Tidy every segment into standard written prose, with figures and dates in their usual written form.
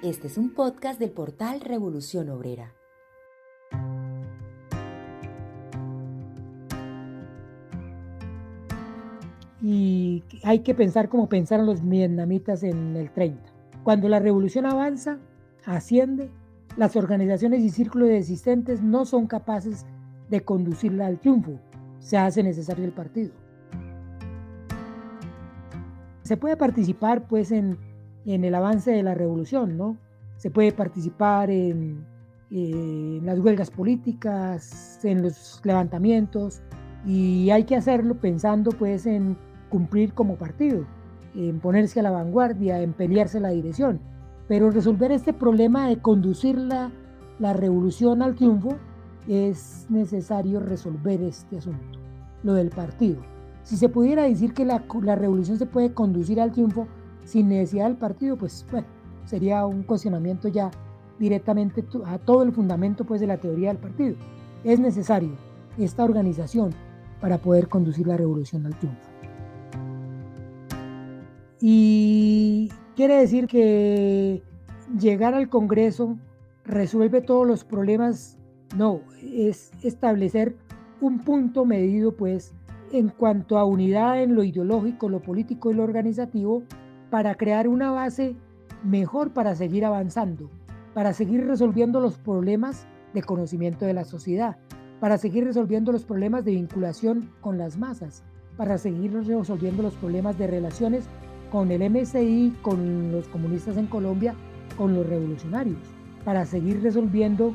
Este es un podcast del portal Revolución Obrera. Y hay que pensar como pensaron los vietnamitas en el 30. Cuando la revolución avanza, asciende, las organizaciones y círculos existentes no son capaces de conducirla al triunfo. Se hace necesario el partido. Se puede participar pues en el avance de la revolución, ¿no? Se puede participar en las huelgas políticas, en los levantamientos, y hay que hacerlo pensando pues en cumplir como partido, en ponerse a la vanguardia, en pelearse la dirección. Pero resolver este problema de conducir la revolución al triunfo, es necesario resolver este asunto, lo del partido. Si se pudiera decir que la revolución se puede conducir al triunfo sin necesidad del partido, pues bueno, sería un cuestionamiento ya directamente a todo el fundamento pues de la teoría del partido. Es necesario esta organización para poder conducir la revolución al triunfo. Y quiere decir que llegar al Congreso resuelve todos los problemas. No, es establecer un punto medido pues en cuanto a unidad en lo ideológico, lo político y lo organizativo, para crear una base mejor para seguir avanzando, para seguir resolviendo los problemas de conocimiento de la sociedad, para seguir resolviendo los problemas de vinculación con las masas, para seguir resolviendo los problemas de relaciones con el MSI, con los comunistas en Colombia, con los revolucionarios, para seguir resolviendo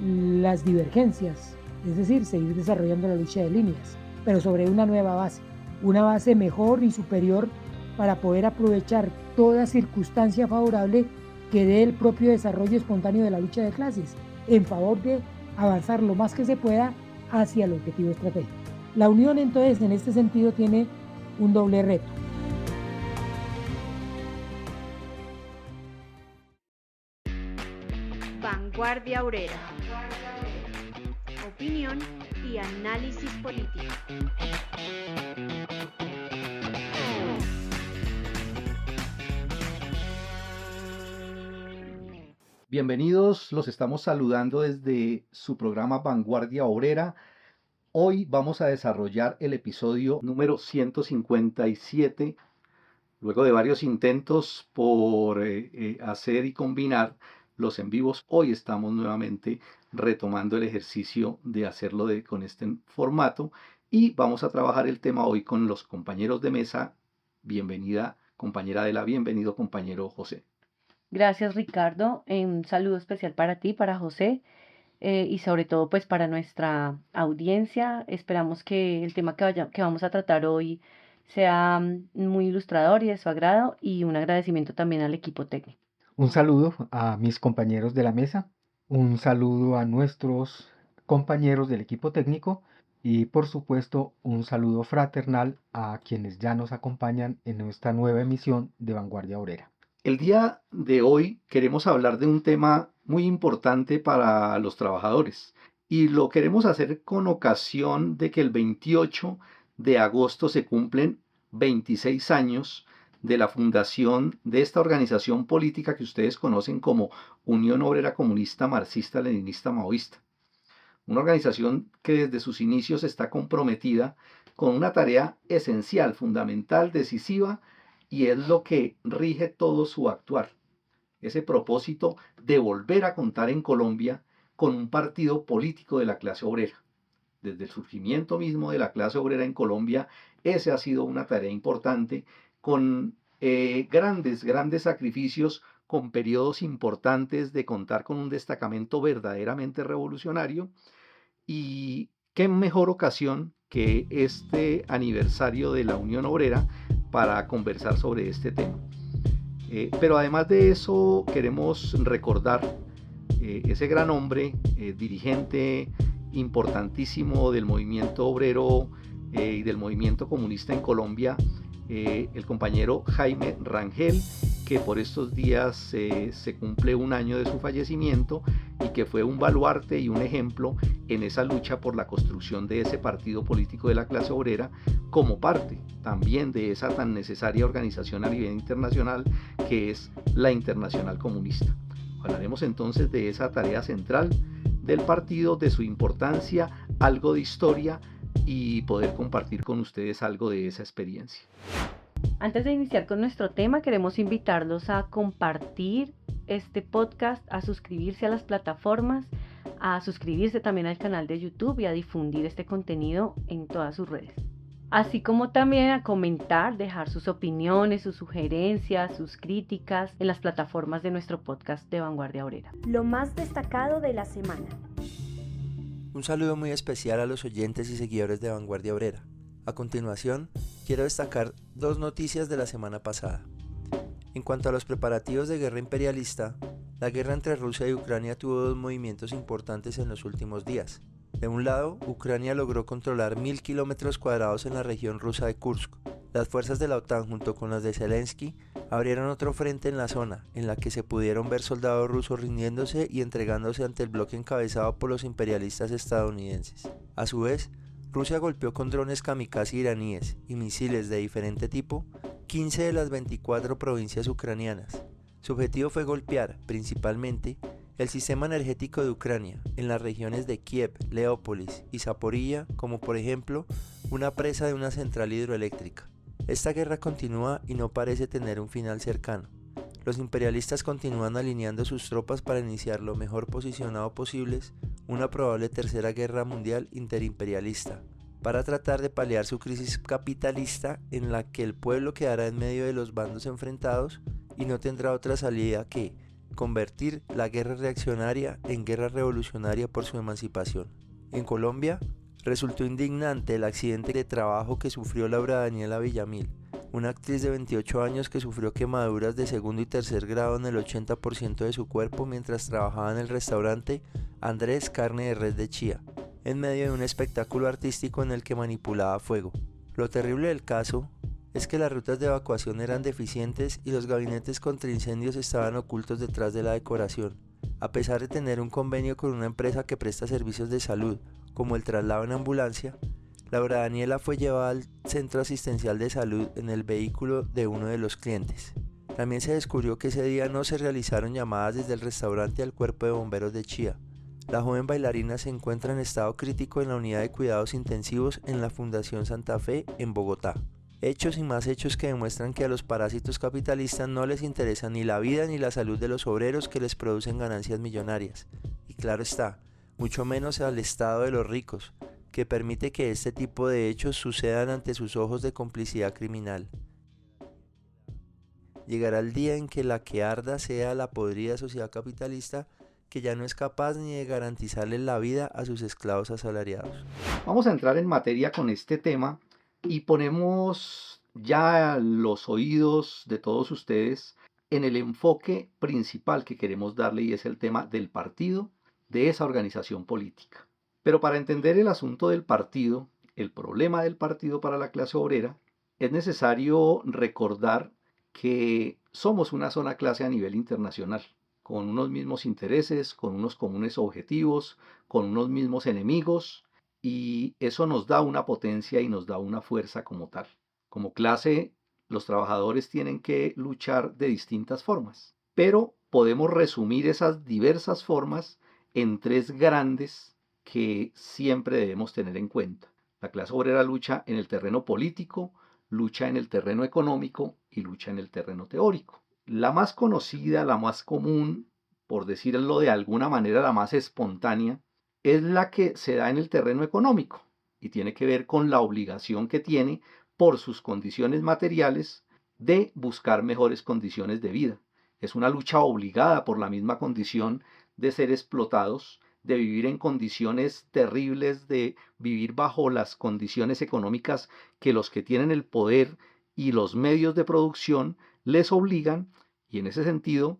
las divergencias, es decir, seguir desarrollando la lucha de líneas, pero sobre una nueva base, una base mejor y superior para poder aprovechar toda circunstancia favorable que dé el propio desarrollo espontáneo de la lucha de clases, en favor de avanzar lo más que se pueda hacia el objetivo estratégico. La unión entonces en este sentido tiene un doble reto. Vanguardia Obrera. Opinión y análisis político. Bienvenidos, los estamos saludando desde su programa Vanguardia Obrera. Hoy vamos a desarrollar el episodio número 157. Luego de varios intentos por hacer y combinar los en vivos, hoy estamos nuevamente retomando el ejercicio de hacerlo con este formato y vamos a trabajar el tema hoy con los compañeros de mesa. Bienvenida, compañera Adela, bienvenido, compañero José. Gracias, Ricardo. Un saludo especial para ti, para José, y sobre todo pues para nuestra audiencia. Esperamos que el tema que vamos a tratar hoy sea muy ilustrador y de su agrado, y un agradecimiento también al equipo técnico. Un saludo a mis compañeros de la mesa, un saludo a nuestros compañeros del equipo técnico y por supuesto un saludo fraternal a quienes ya nos acompañan en esta nueva emisión de Vanguardia Obrera. El día de hoy queremos hablar de un tema muy importante para los trabajadores y lo queremos hacer con ocasión de que el 28 de agosto se cumplen 26 años de la fundación de esta organización política que ustedes conocen como Unión Obrera Comunista Marxista Leninista Maoísta. Una organización que desde sus inicios está comprometida con una tarea esencial, fundamental, decisiva, y es lo que rige todo su actuar. Ese propósito de volver a contar en Colombia con un partido político de la clase obrera. Desde el surgimiento mismo de la clase obrera en Colombia, esa ha sido una tarea importante, con grandes sacrificios, con periodos importantes de contar con un destacamento verdaderamente revolucionario. Y qué mejor ocasión que este aniversario de la Unión Obrera para conversar sobre este tema. Pero además de eso queremos recordar ese gran hombre, dirigente importantísimo del movimiento obrero y del movimiento comunista en Colombia, el compañero Jaime Rangel, que por estos días se cumple un año de su fallecimiento y que fue un baluarte y un ejemplo en esa lucha por la construcción de ese partido político de la clase obrera, como parte también de esa tan necesaria organización a nivel internacional que es la Internacional Comunista. Hablaremos entonces de esa tarea central del partido, de su importancia, algo de historia y poder compartir con ustedes algo de esa experiencia. Antes de iniciar con nuestro tema, queremos invitarlos a compartir este podcast, a suscribirse a las plataformas, a suscribirse también al canal de YouTube y a difundir este contenido en todas sus redes. Así como también a comentar, dejar sus opiniones, sus sugerencias, sus críticas en las plataformas de nuestro podcast de Vanguardia Obrera. Lo más destacado de la semana. Un saludo muy especial a los oyentes y seguidores de Vanguardia Obrera. A continuación, quiero destacar 2 noticias de la semana pasada. En cuanto a los preparativos de guerra imperialista, la guerra entre Rusia y Ucrania tuvo 2 movimientos importantes en los últimos días. De un lado, Ucrania logró controlar 1000 kilómetros cuadrados en la región rusa de Kursk. Las fuerzas de la OTAN junto con las de Zelensky abrieron otro frente en la zona, en la que se pudieron ver soldados rusos rindiéndose y entregándose ante el bloque encabezado por los imperialistas estadounidenses. A su vez, Rusia golpeó con drones kamikaze iraníes y misiles de diferente tipo 15 de las 24 provincias ucranianas. Su objetivo fue golpear, principalmente, el sistema energético de Ucrania en las regiones de Kiev, Leópolis y Zaporilla, como por ejemplo una presa de una central hidroeléctrica. Esta guerra continúa y no parece tener un final cercano. Los imperialistas continúan alineando sus tropas para iniciar lo mejor posicionado posibles una probable tercera guerra mundial interimperialista, para tratar de paliar su crisis capitalista en la que el pueblo quedará en medio de los bandos enfrentados y no tendrá otra salida que convertir la guerra reaccionaria en guerra revolucionaria por su emancipación. En Colombia, resultó indignante el accidente de trabajo que sufrió Laura Daniela Villamil, una actriz de 28 años que sufrió quemaduras de segundo y tercer grado en el 80% de su cuerpo mientras trabajaba en el restaurante Andrés Carne de Res de Chía, en medio de un espectáculo artístico en el que manipulaba fuego. Lo terrible del caso es que las rutas de evacuación eran deficientes y los gabinetes contra incendios estaban ocultos detrás de la decoración. A pesar de tener un convenio con una empresa que presta servicios de salud, como el traslado en ambulancia, Laura Daniela fue llevada al centro asistencial de salud en el vehículo de uno de los clientes. También se descubrió que ese día no se realizaron llamadas desde el restaurante al cuerpo de bomberos de Chía. La joven bailarina se encuentra en estado crítico en la unidad de cuidados intensivos en la Fundación Santa Fe en Bogotá. Hechos y más hechos que demuestran que a los parásitos capitalistas no les interesa ni la vida ni la salud de los obreros que les producen ganancias millonarias. Y claro está, mucho menos al estado de los ricos, que permite que este tipo de hechos sucedan ante sus ojos de complicidad criminal. Llegará el día en que la que arda sea la podrida sociedad capitalista que ya no es capaz ni de garantizarles la vida a sus esclavos asalariados. Vamos a entrar en materia con este tema y ponemos ya los oídos de todos ustedes en el enfoque principal que queremos darle, y es el tema del partido, de esa organización política. Pero para entender el asunto del partido, el problema del partido para la clase obrera, es necesario recordar que somos una sola clase a nivel internacional, con unos mismos intereses, con unos comunes objetivos, con unos mismos enemigos, y eso nos da una potencia y nos da una fuerza como tal. Como clase, los trabajadores tienen que luchar de distintas formas, pero podemos resumir esas diversas formas en 3 grandes que siempre debemos tener en cuenta. La clase obrera lucha en el terreno político, lucha en el terreno económico y lucha en el terreno teórico. La más conocida, la más común, por decirlo de alguna manera, la más espontánea, es la que se da en el terreno económico y tiene que ver con la obligación que tiene por sus condiciones materiales de buscar mejores condiciones de vida. Es una lucha obligada por la misma condición de ser explotados, de vivir en condiciones terribles, de vivir bajo las condiciones económicas que los que tienen el poder y los medios de producción les obligan, y en ese sentido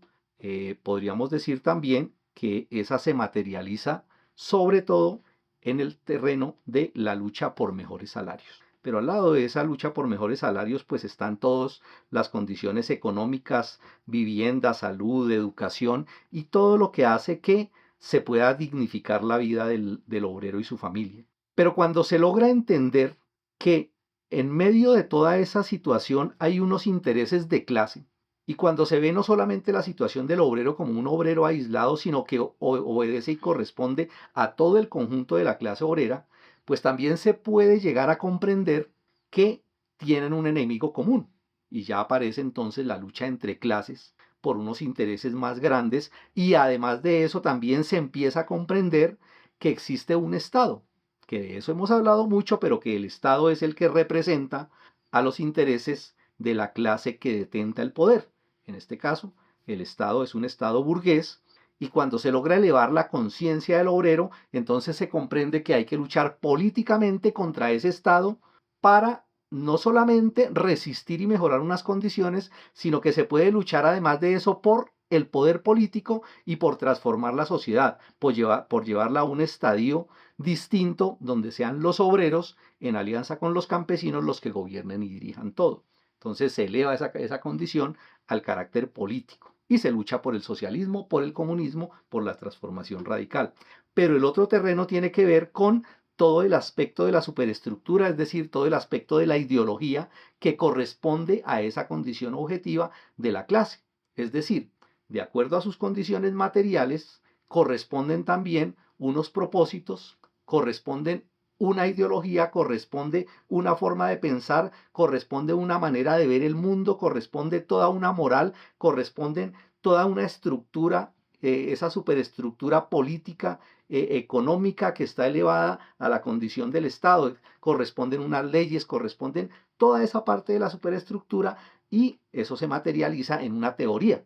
podríamos decir también que esa se materializa sobre todo en el terreno de la lucha por mejores salarios. Pero al lado de esa lucha por mejores salarios, pues están todas las condiciones económicas, vivienda, salud, educación y todo lo que hace que se pueda dignificar la vida del obrero y su familia. Pero cuando se logra entender que en medio de toda esa situación hay unos intereses de clase Y cuando se ve no solamente la situación del obrero como un obrero aislado, sino que obedece y corresponde a todo el conjunto de la clase obrera, pues también se puede llegar a comprender que tienen un enemigo común. Y ya aparece entonces la lucha entre clases por unos intereses más grandes, y además de eso también se empieza a comprender que existe un Estado, que de eso hemos hablado mucho, pero que el Estado es el que representa a los intereses de la clase que detenta el poder. En este caso, el Estado es un Estado burgués, y cuando se logra elevar la conciencia del obrero, entonces se comprende que hay que luchar políticamente contra ese Estado para no solamente resistir y mejorar unas condiciones, sino que se puede luchar además de eso por el poder político y por transformar la sociedad, por llevarla a un estadio distinto donde sean los obreros en alianza con los campesinos los que gobiernen y dirijan todo. Entonces se eleva esa condición al carácter político y se lucha por el socialismo, por el comunismo, por la transformación radical. Pero el otro terreno tiene que ver con todo el aspecto de la superestructura, es decir, todo el aspecto de la ideología que corresponde a esa condición objetiva de la clase. Es decir, de acuerdo a sus condiciones materiales, corresponden también unos propósitos, corresponden una ideología, corresponde una forma de pensar, corresponde una manera de ver el mundo, corresponde toda una moral, corresponden toda una estructura, esa superestructura política, económica que está elevada a la condición del Estado, corresponden unas leyes, corresponden toda esa parte de la superestructura, y eso se materializa en una teoría.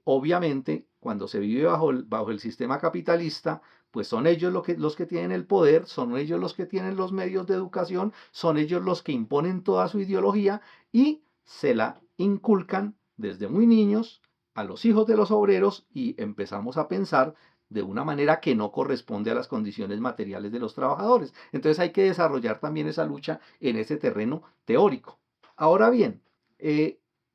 Obviamente, cuando se vive bajo el sistema capitalista, pues son ellos los que tienen el poder, son ellos los que tienen los medios de educación, son ellos los que imponen toda su ideología y se la inculcan desde muy niños a los hijos de los obreros, y empezamos a pensar de una manera que no corresponde a las condiciones materiales de los trabajadores. Entonces hay que desarrollar también esa lucha en ese terreno teórico. Ahora bien,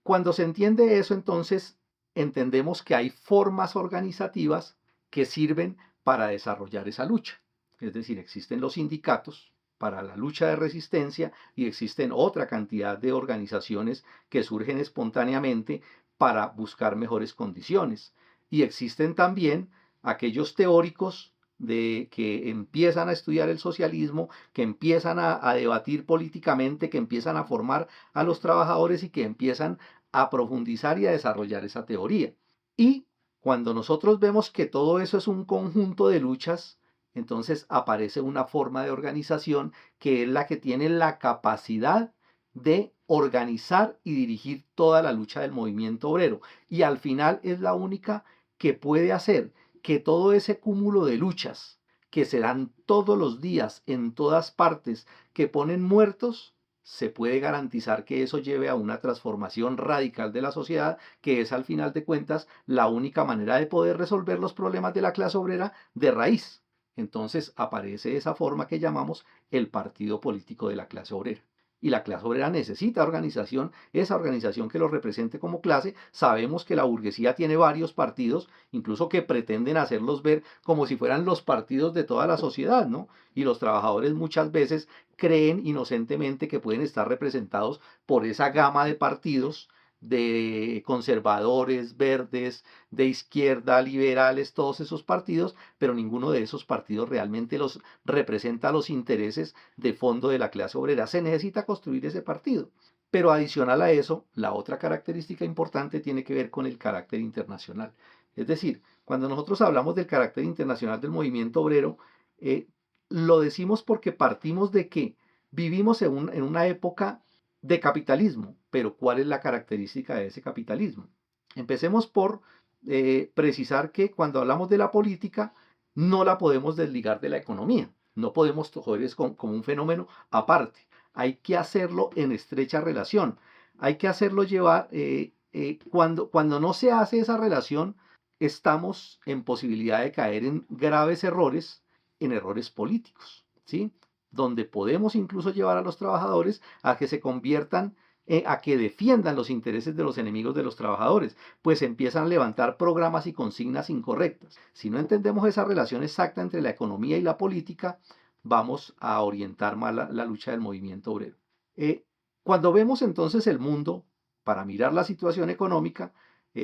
cuando se entiende eso, entonces entendemos que hay formas organizativas que sirven para desarrollar esa lucha. Es decir, existen los sindicatos para la lucha de resistencia y existen otra cantidad de organizaciones que surgen espontáneamente para buscar mejores condiciones. Y existen también aquellos teóricos que empiezan a estudiar el socialismo, que empiezan a debatir políticamente, que empiezan a formar a los trabajadores y que empiezan a profundizar y a desarrollar esa teoría. Y cuando nosotros vemos que todo eso es un conjunto de luchas, entonces aparece una forma de organización que es la que tiene la capacidad de organizar y dirigir toda la lucha del movimiento obrero. Y al final es la única que puede hacer que todo ese cúmulo de luchas que se dan todos los días en todas partes, que ponen muertos, se puede garantizar que eso lleve a una transformación radical de la sociedad, que es al final de cuentas la única manera de poder resolver los problemas de la clase obrera de raíz. Entonces aparece esa forma que llamamos el partido político de la clase obrera. Y la clase obrera necesita organización, esa organización que los represente como clase. Sabemos que la burguesía tiene varios partidos, incluso que pretenden hacerlos ver como si fueran los partidos de toda la sociedad, ¿no? Y los trabajadores muchas veces creen inocentemente que pueden estar representados por esa gama de partidos, de conservadores, verdes, de izquierda, liberales, todos esos partidos, pero ninguno de esos partidos realmente los representa los intereses de fondo de la clase obrera. Se necesita construir ese partido. Pero adicional a eso, la otra característica importante tiene que ver con el carácter internacional. Es decir, cuando nosotros hablamos del carácter internacional del movimiento obrero, lo decimos porque partimos de que vivimos en una época de capitalismo. Pero ¿cuál es la característica de ese capitalismo? Empecemos por precisar que cuando hablamos de la política no la podemos desligar de la economía. No podemos coger eso como un fenómeno aparte. Hay que hacerlo en estrecha relación. Hay que hacerlo llevar, cuando no se hace esa relación, estamos en posibilidad de caer en graves errores, en errores políticos, ¿sí? Donde podemos incluso llevar a los trabajadores a que se conviertan, a que defiendan los intereses de los enemigos de los trabajadores, pues empiezan a levantar programas y consignas incorrectas. Si no entendemos esa relación exacta entre la economía y la política, vamos a orientar mal la lucha del movimiento obrero. Cuando vemos entonces el mundo para mirar la situación económica,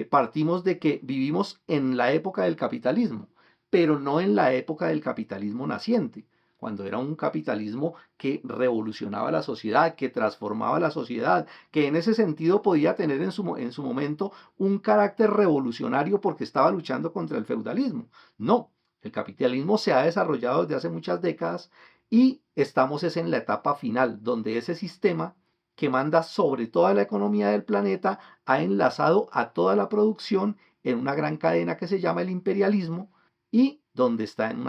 partimos de que vivimos en la época del capitalismo, pero no en la época del capitalismo naciente, cuando era un capitalismo que revolucionaba la sociedad, que transformaba la sociedad, que en ese sentido podía tener en su momento un carácter revolucionario porque estaba luchando contra el feudalismo. No, el capitalismo se ha desarrollado desde hace muchas décadas y estamos es en la etapa final, donde ese sistema que manda sobre toda la economía del planeta ha enlazado a toda la producción en una gran cadena que se llama el imperialismo y donde está en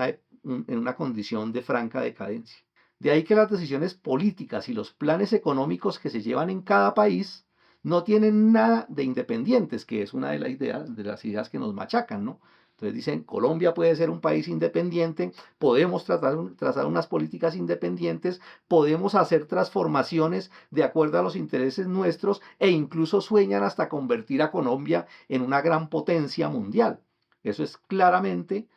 una condición de franca decadencia. De ahí que las decisiones políticas y los planes económicos que se llevan en cada país no tienen nada de independientes, que es una de las ideas que nos machacan, ¿no? Entonces dicen, Colombia puede ser un país independiente, podemos trazar unas políticas independientes, podemos hacer transformaciones de acuerdo a los intereses nuestros e incluso sueñan hasta convertir a Colombia en una gran potencia mundial. Eso es claramente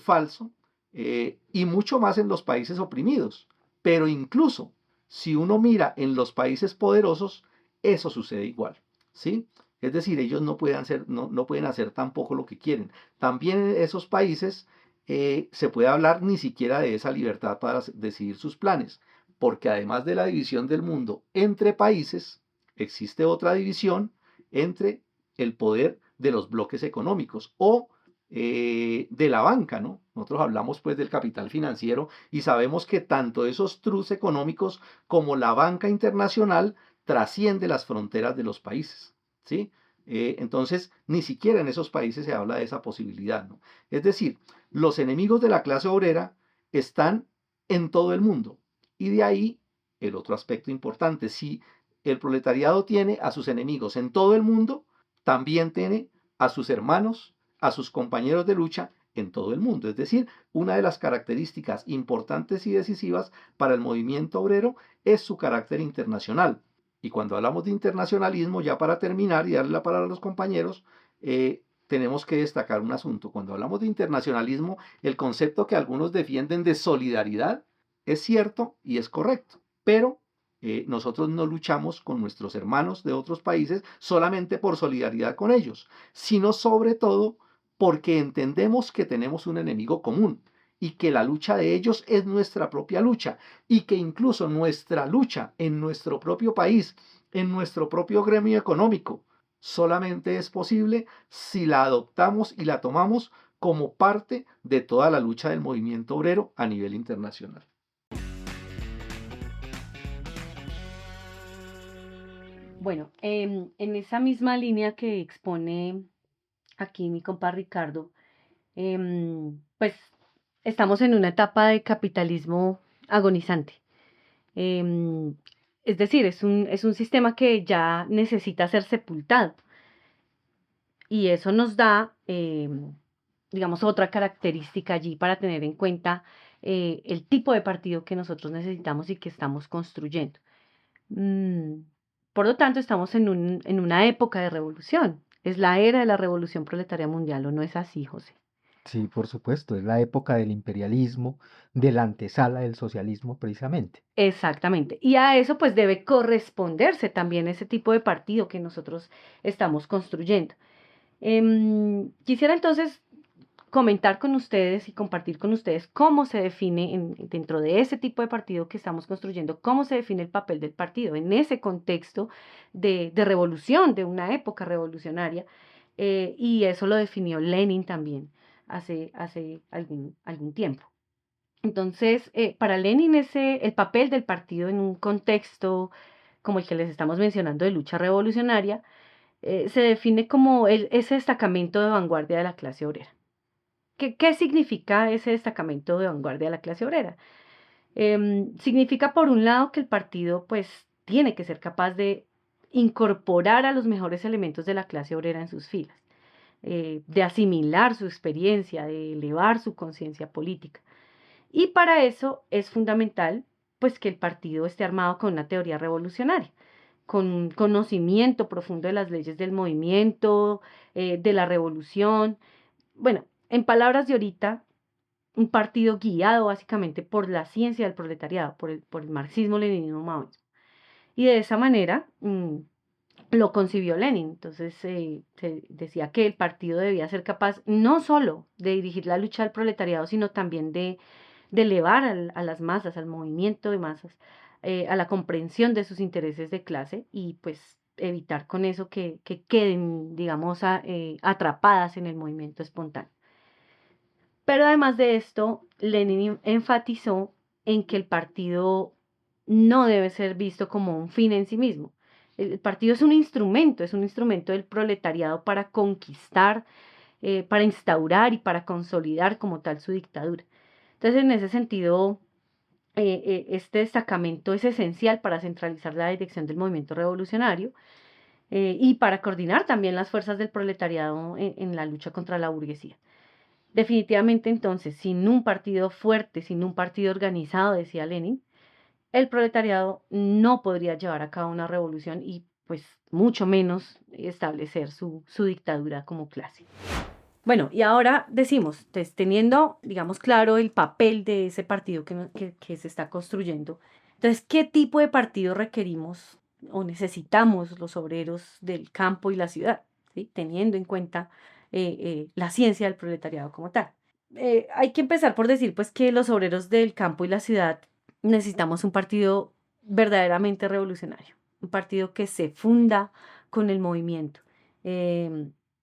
falso y mucho más en los países oprimidos. Pero incluso si uno mira en los países poderosos, eso sucede igual, ¿sí? Es decir, ellos no pueden hacer tampoco lo que quieren. También en esos países se puede hablar ni siquiera de esa libertad para decidir sus planes, porque además de la división del mundo entre países, existe otra división entre el poder de los bloques económicos o de la banca, ¿no? Nosotros hablamos pues del capital financiero y sabemos que tanto esos trusts económicos como la banca internacional trasciende las fronteras de los países, ¿sí? Entonces, ni siquiera en esos países se habla de esa posibilidad, ¿no? Es decir, los enemigos de la clase obrera están en todo el mundo. Y de ahí el otro aspecto importante, si el proletariado tiene a sus enemigos en todo el mundo, también tiene a sus hermanos, a sus compañeros de lucha en todo el mundo. Es decir, una de las características importantes y decisivas para el movimiento obrero es su carácter internacional. Y cuando hablamos de internacionalismo, ya para terminar y darle la palabra a los compañeros, tenemos que destacar un asunto. Cuando hablamos de internacionalismo, el concepto que algunos defienden de solidaridad es cierto y es correcto, pero nosotros no luchamos con nuestros hermanos de otros países solamente por solidaridad con ellos, sino sobre todo porque entendemos que tenemos un enemigo común y que la lucha de ellos es nuestra propia lucha y que incluso nuestra lucha en nuestro propio país, en nuestro propio gremio económico, solamente es posible si la adoptamos y la tomamos como parte de toda la lucha del movimiento obrero a nivel internacional. Bueno, en esa misma línea que expone aquí mi compa Ricardo, pues estamos en una etapa de capitalismo agonizante. Em, es decir, es un sistema que ya necesita ser sepultado. Y eso nos da, digamos, otra característica allí para tener en cuenta el tipo de partido que nosotros necesitamos y que estamos construyendo. Mm, por lo tanto, estamos en una época de revolución. Es la era de la revolución proletaria mundial, ¿o no es así, José? Sí, por supuesto, es la época del imperialismo, de la antesala del socialismo precisamente. Exactamente. Y a eso pues debe corresponderse también ese tipo de partido que nosotros estamos construyendo. Quisiera entonces comentar con ustedes y compartir con ustedes cómo se define dentro de ese tipo de partido que estamos construyendo, cómo se define el papel del partido en ese contexto de revolución, de una época revolucionaria. Y eso lo definió Lenin también hace algún tiempo. Entonces, para Lenin el papel del partido en un contexto como el que les estamos mencionando de lucha revolucionaria, se define como ese destacamento de vanguardia de la clase obrera. ¿Qué significa ese destacamento de vanguardia de la clase obrera? Significa, por un lado, que el partido pues tiene que ser capaz de incorporar a los mejores elementos de la clase obrera en sus filas, de asimilar su experiencia, de elevar su conciencia política. Y para eso es fundamental pues que el partido esté armado con una teoría revolucionaria, con un conocimiento profundo de las leyes del movimiento, de la revolución. Bueno, en palabras de ahorita, un partido guiado básicamente por la ciencia del proletariado, por el marxismo-leninismo-maoísmo. Y de esa manera, lo concibió Lenin. Entonces se decía que el partido debía ser capaz no solo de dirigir la lucha del proletariado, sino también de elevar a las masas, al movimiento de masas, a la comprensión de sus intereses de clase y pues evitar con eso que queden, digamos, atrapadas en el movimiento espontáneo. Pero además de esto, Lenin enfatizó en que el partido no debe ser visto como un fin en sí mismo. El partido es un instrumento del proletariado para conquistar, para instaurar y para consolidar como tal su dictadura. Entonces, en ese sentido, este destacamento es esencial para centralizar la dirección del movimiento revolucionario y para coordinar también las fuerzas del proletariado en la lucha contra la burguesía. Definitivamente, entonces, sin un partido fuerte, sin un partido organizado, decía Lenin, el proletariado no podría llevar a cabo una revolución y pues mucho menos establecer su dictadura como clase. Bueno, y ahora decimos, teniendo, digamos, claro el papel de ese partido que se está construyendo, entonces, ¿qué tipo de partido requerimos o necesitamos los obreros del campo y la ciudad? ¿Sí? Teniendo en cuenta la ciencia del proletariado como tal. Hay que empezar por decir, pues, que los obreros del campo y la ciudad necesitamos un partido verdaderamente revolucionario, un partido que se funda con el movimiento.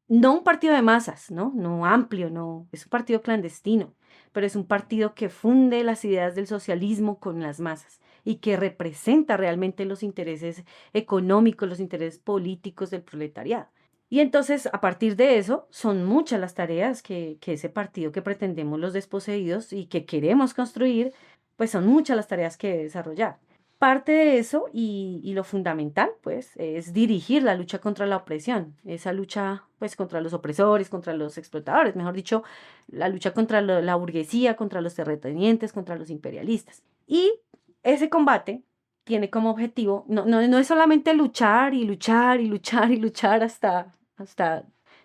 No un partido de masas, ¿no? No amplio, no, es un partido clandestino, pero es un partido que funde las ideas del socialismo con las masas y que representa realmente los intereses económicos, los intereses políticos del proletariado. Y entonces, a partir de eso, son muchas las tareas que ese partido que pretendemos los desposeídos y que queremos construir, pues son muchas las tareas que debe desarrollar. Parte de eso y lo fundamental, pues, es dirigir la lucha contra la opresión, esa lucha, pues, contra los opresores, contra los explotadores, mejor dicho, la lucha contra la burguesía, contra los terratenientes, contra los imperialistas. Y ese combate tiene como objetivo, no es solamente luchar y luchar y luchar y luchar hasta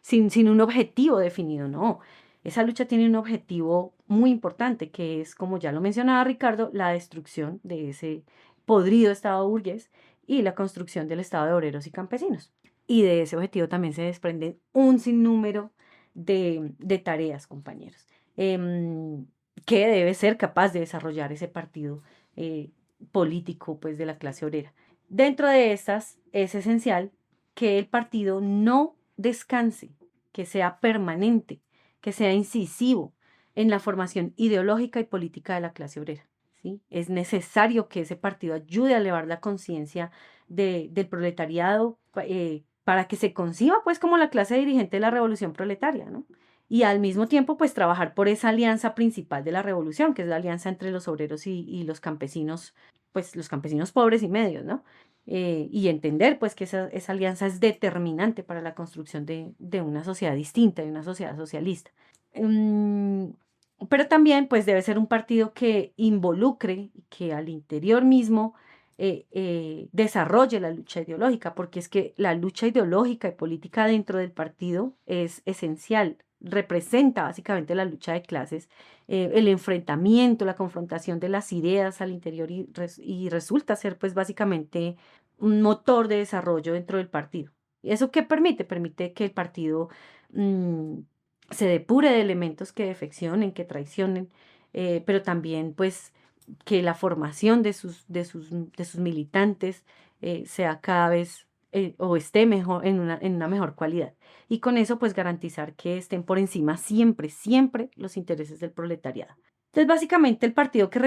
sin un objetivo definido, no. Esa lucha tiene un objetivo muy importante, que es, como ya lo mencionaba Ricardo, la destrucción de ese podrido Estado burgués y la construcción del Estado de obreros y campesinos. Y de ese objetivo también se desprenden un sinnúmero de tareas, compañeros, que debe ser capaz de desarrollar ese partido político, pues, de la clase obrera. Dentro de estas es esencial que el partido no descanse, que sea permanente, que sea incisivo en la formación ideológica y política de la clase obrera. ¿Sí? Es necesario que ese partido ayude a elevar la conciencia del proletariado para que se conciba pues como la clase dirigente de la revolución proletaria, ¿no? Y al mismo tiempo pues trabajar por esa alianza principal de la revolución, que es la alianza entre los obreros y los campesinos, pues los campesinos pobres y medios, ¿no? Y entender pues que esa alianza es determinante para la construcción de una sociedad distinta, de una sociedad socialista. Pero también pues debe ser un partido que involucre, que al interior mismo desarrolle la lucha ideológica, porque es que la lucha ideológica y política dentro del partido es esencial, representa básicamente la lucha de clases, el enfrentamiento, la confrontación de las ideas al interior y resulta ser pues básicamente un motor de desarrollo dentro del partido. ¿Eso qué permite? Permite que el partido se depure de elementos que defeccionen, que traicionen, pero también pues que la formación de sus militantes sea cada vez o esté mejor en una mejor cualidad. Y con eso pues garantizar que estén por encima siempre, siempre los intereses del proletariado. Entonces básicamente el partido que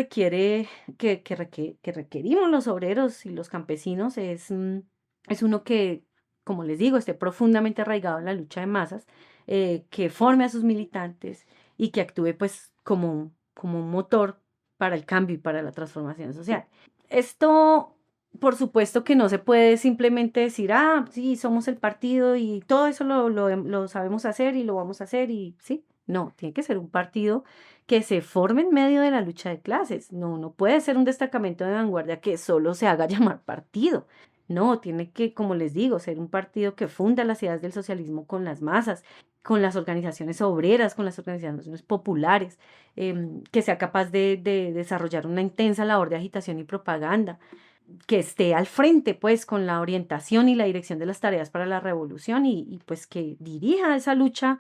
requerimos los obreros y los campesinos es uno que, como les digo, esté profundamente arraigado en la lucha de masas, que forme a sus militantes y que actúe pues como un motor para el cambio y para la transformación social. Esto, por supuesto que no se puede simplemente decir, sí, somos el partido y todo eso lo sabemos hacer y lo vamos a hacer y sí. No, tiene que ser un partido que se forme en medio de la lucha de clases. No puede ser un destacamento de vanguardia que solo se haga llamar partido. No, tiene que, como les digo, ser un partido que funda las ideas del socialismo con las masas, con las organizaciones obreras, con las organizaciones populares, que sea capaz de desarrollar una intensa labor de agitación y propaganda, que esté al frente, pues, con la orientación y la dirección de las tareas para la revolución y, pues, que dirija esa lucha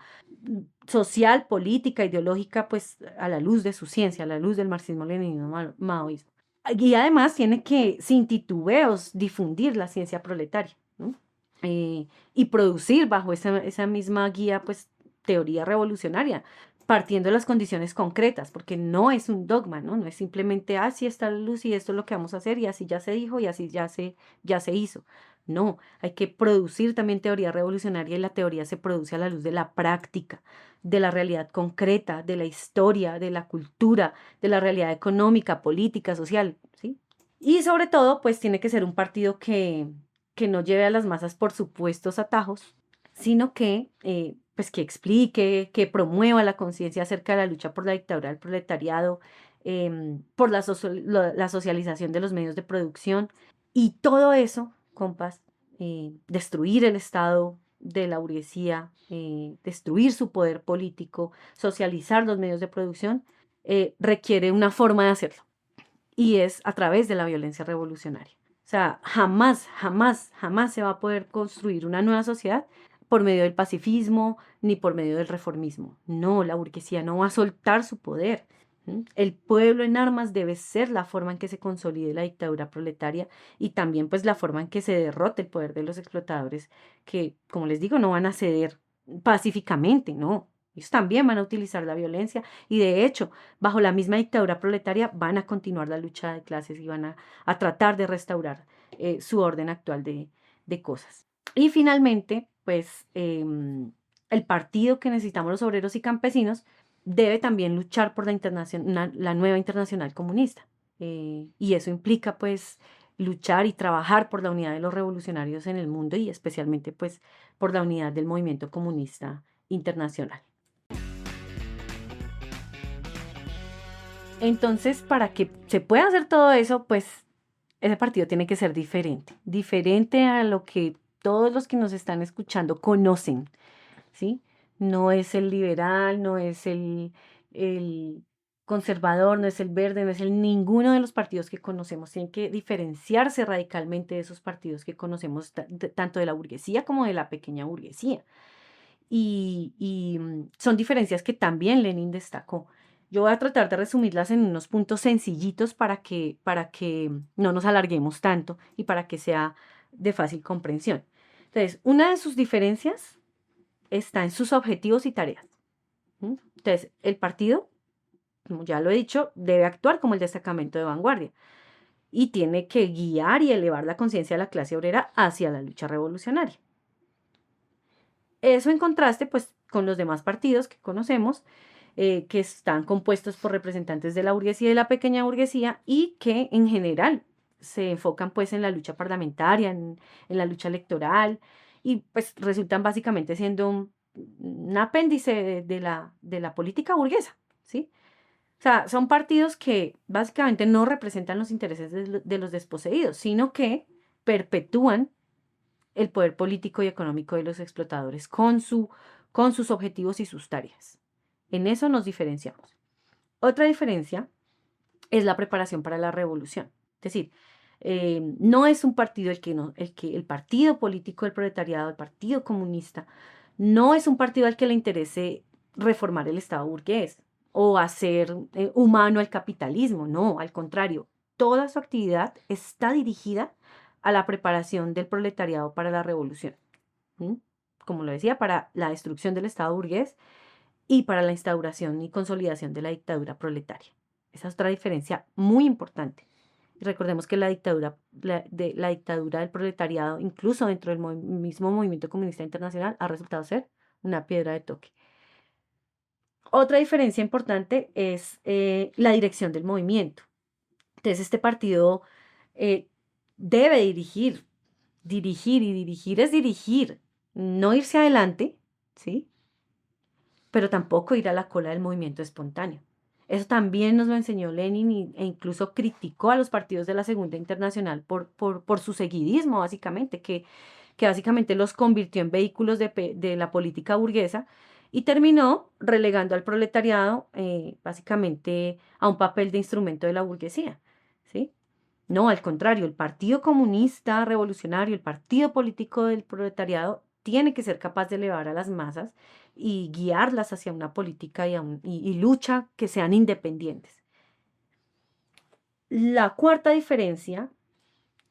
social, política, ideológica, pues, a la luz de su ciencia, a la luz del marxismo-leninismo, maoísmo. Y además tiene que, sin titubeos, difundir la ciencia proletaria, ¿no? Y producir bajo esa misma guía, pues, teoría revolucionaria, partiendo de las condiciones concretas, porque no es un dogma, ¿no? No es simplemente, sí está la luz y esto es lo que vamos a hacer y así ya se dijo y así ya se hizo. No, hay que producir también teoría revolucionaria y la teoría se produce a la luz de la práctica, de la realidad concreta, de la historia, de la cultura, de la realidad económica, política, social, ¿sí? Y sobre todo, pues tiene que ser un partido que no lleve a las masas por supuestos atajos, sino que, pues que explique, que promueva la conciencia acerca de la lucha por la dictadura del proletariado, por la socialización de los medios de producción y todo eso, compas, destruir el Estado de la burguesía, destruir su poder político, socializar los medios de producción, requiere una forma de hacerlo y es a través de la violencia revolucionaria. O sea, jamás, jamás, jamás se va a poder construir una nueva sociedad por medio del pacifismo ni por medio del reformismo. No, la burguesía no va a soltar su poder. El pueblo en armas debe ser la forma en que se consolide la dictadura proletaria y también pues la forma en que se derrote el poder de los explotadores que, como les digo, no van a ceder pacíficamente, no. Ellos también van a utilizar la violencia y de hecho, bajo la misma dictadura proletaria van a continuar la lucha de clases y van a tratar de restaurar su orden actual de cosas. Y finalmente, pues el partido que necesitamos los obreros y campesinos debe también luchar por la nueva internacional comunista. Y eso implica pues luchar y trabajar por la unidad de los revolucionarios en el mundo y especialmente pues por la unidad del movimiento comunista internacional. Entonces, para que se pueda hacer todo eso, pues ese partido tiene que ser diferente, diferente a lo que todos los que nos están escuchando conocen, ¿sí? No es el liberal, no es el conservador, no es el verde, no es ninguno de los partidos que conocemos. Tienen que diferenciarse radicalmente de esos partidos que conocemos, tanto de la burguesía como de la pequeña burguesía. Y son diferencias que también Lenin destacó. Yo voy a tratar de resumirlas en unos puntos sencillitos para que no nos alarguemos tanto y para que sea de fácil comprensión. Entonces, una de sus diferencias está en sus objetivos y tareas. Entonces, el partido, como ya lo he dicho, debe actuar como el destacamento de vanguardia y tiene que guiar y elevar la conciencia de la clase obrera hacia la lucha revolucionaria. Eso en contraste, pues, con los demás partidos que conocemos, que están compuestos por representantes de la burguesía y de la pequeña burguesía y que en general se enfocan pues en la lucha parlamentaria, en la lucha electoral y pues resultan básicamente siendo un apéndice de la política burguesa, ¿sí? O sea, son partidos que básicamente no representan los intereses de los desposeídos, sino que perpetúan el poder político y económico de los explotadores con sus objetivos y sus tareas. En eso nos diferenciamos. Otra diferencia es la preparación para la revolución. Es decir, no es un partido el partido político del proletariado, el Partido Comunista, no es un partido al que le interese reformar el Estado burgués o hacer humano el capitalismo. No, al contrario, toda su actividad está dirigida a la preparación del proletariado para la revolución. Como lo decía, para la destrucción del Estado burgués y para la instauración y consolidación de la dictadura proletaria. Esa es otra diferencia muy importante. Y recordemos que la dictadura del proletariado, incluso dentro del mismo movimiento comunista internacional, ha resultado ser una piedra de toque. Otra diferencia importante es la dirección del movimiento. Entonces, este partido debe dirigir y dirigir es dirigir, no irse adelante, ¿sí? Pero tampoco ir a la cola del movimiento espontáneo. Eso también nos lo enseñó Lenin e incluso criticó a los partidos de la Segunda Internacional por su seguidismo, básicamente, que básicamente los convirtió en vehículos de la política burguesa y terminó relegando al proletariado básicamente a un papel de instrumento de la burguesía, ¿sí? No, al contrario, el Partido Comunista Revolucionario, el partido político del proletariado, tiene que ser capaz de elevar a las masas y guiarlas hacia una política y lucha que sean independientes. La cuarta diferencia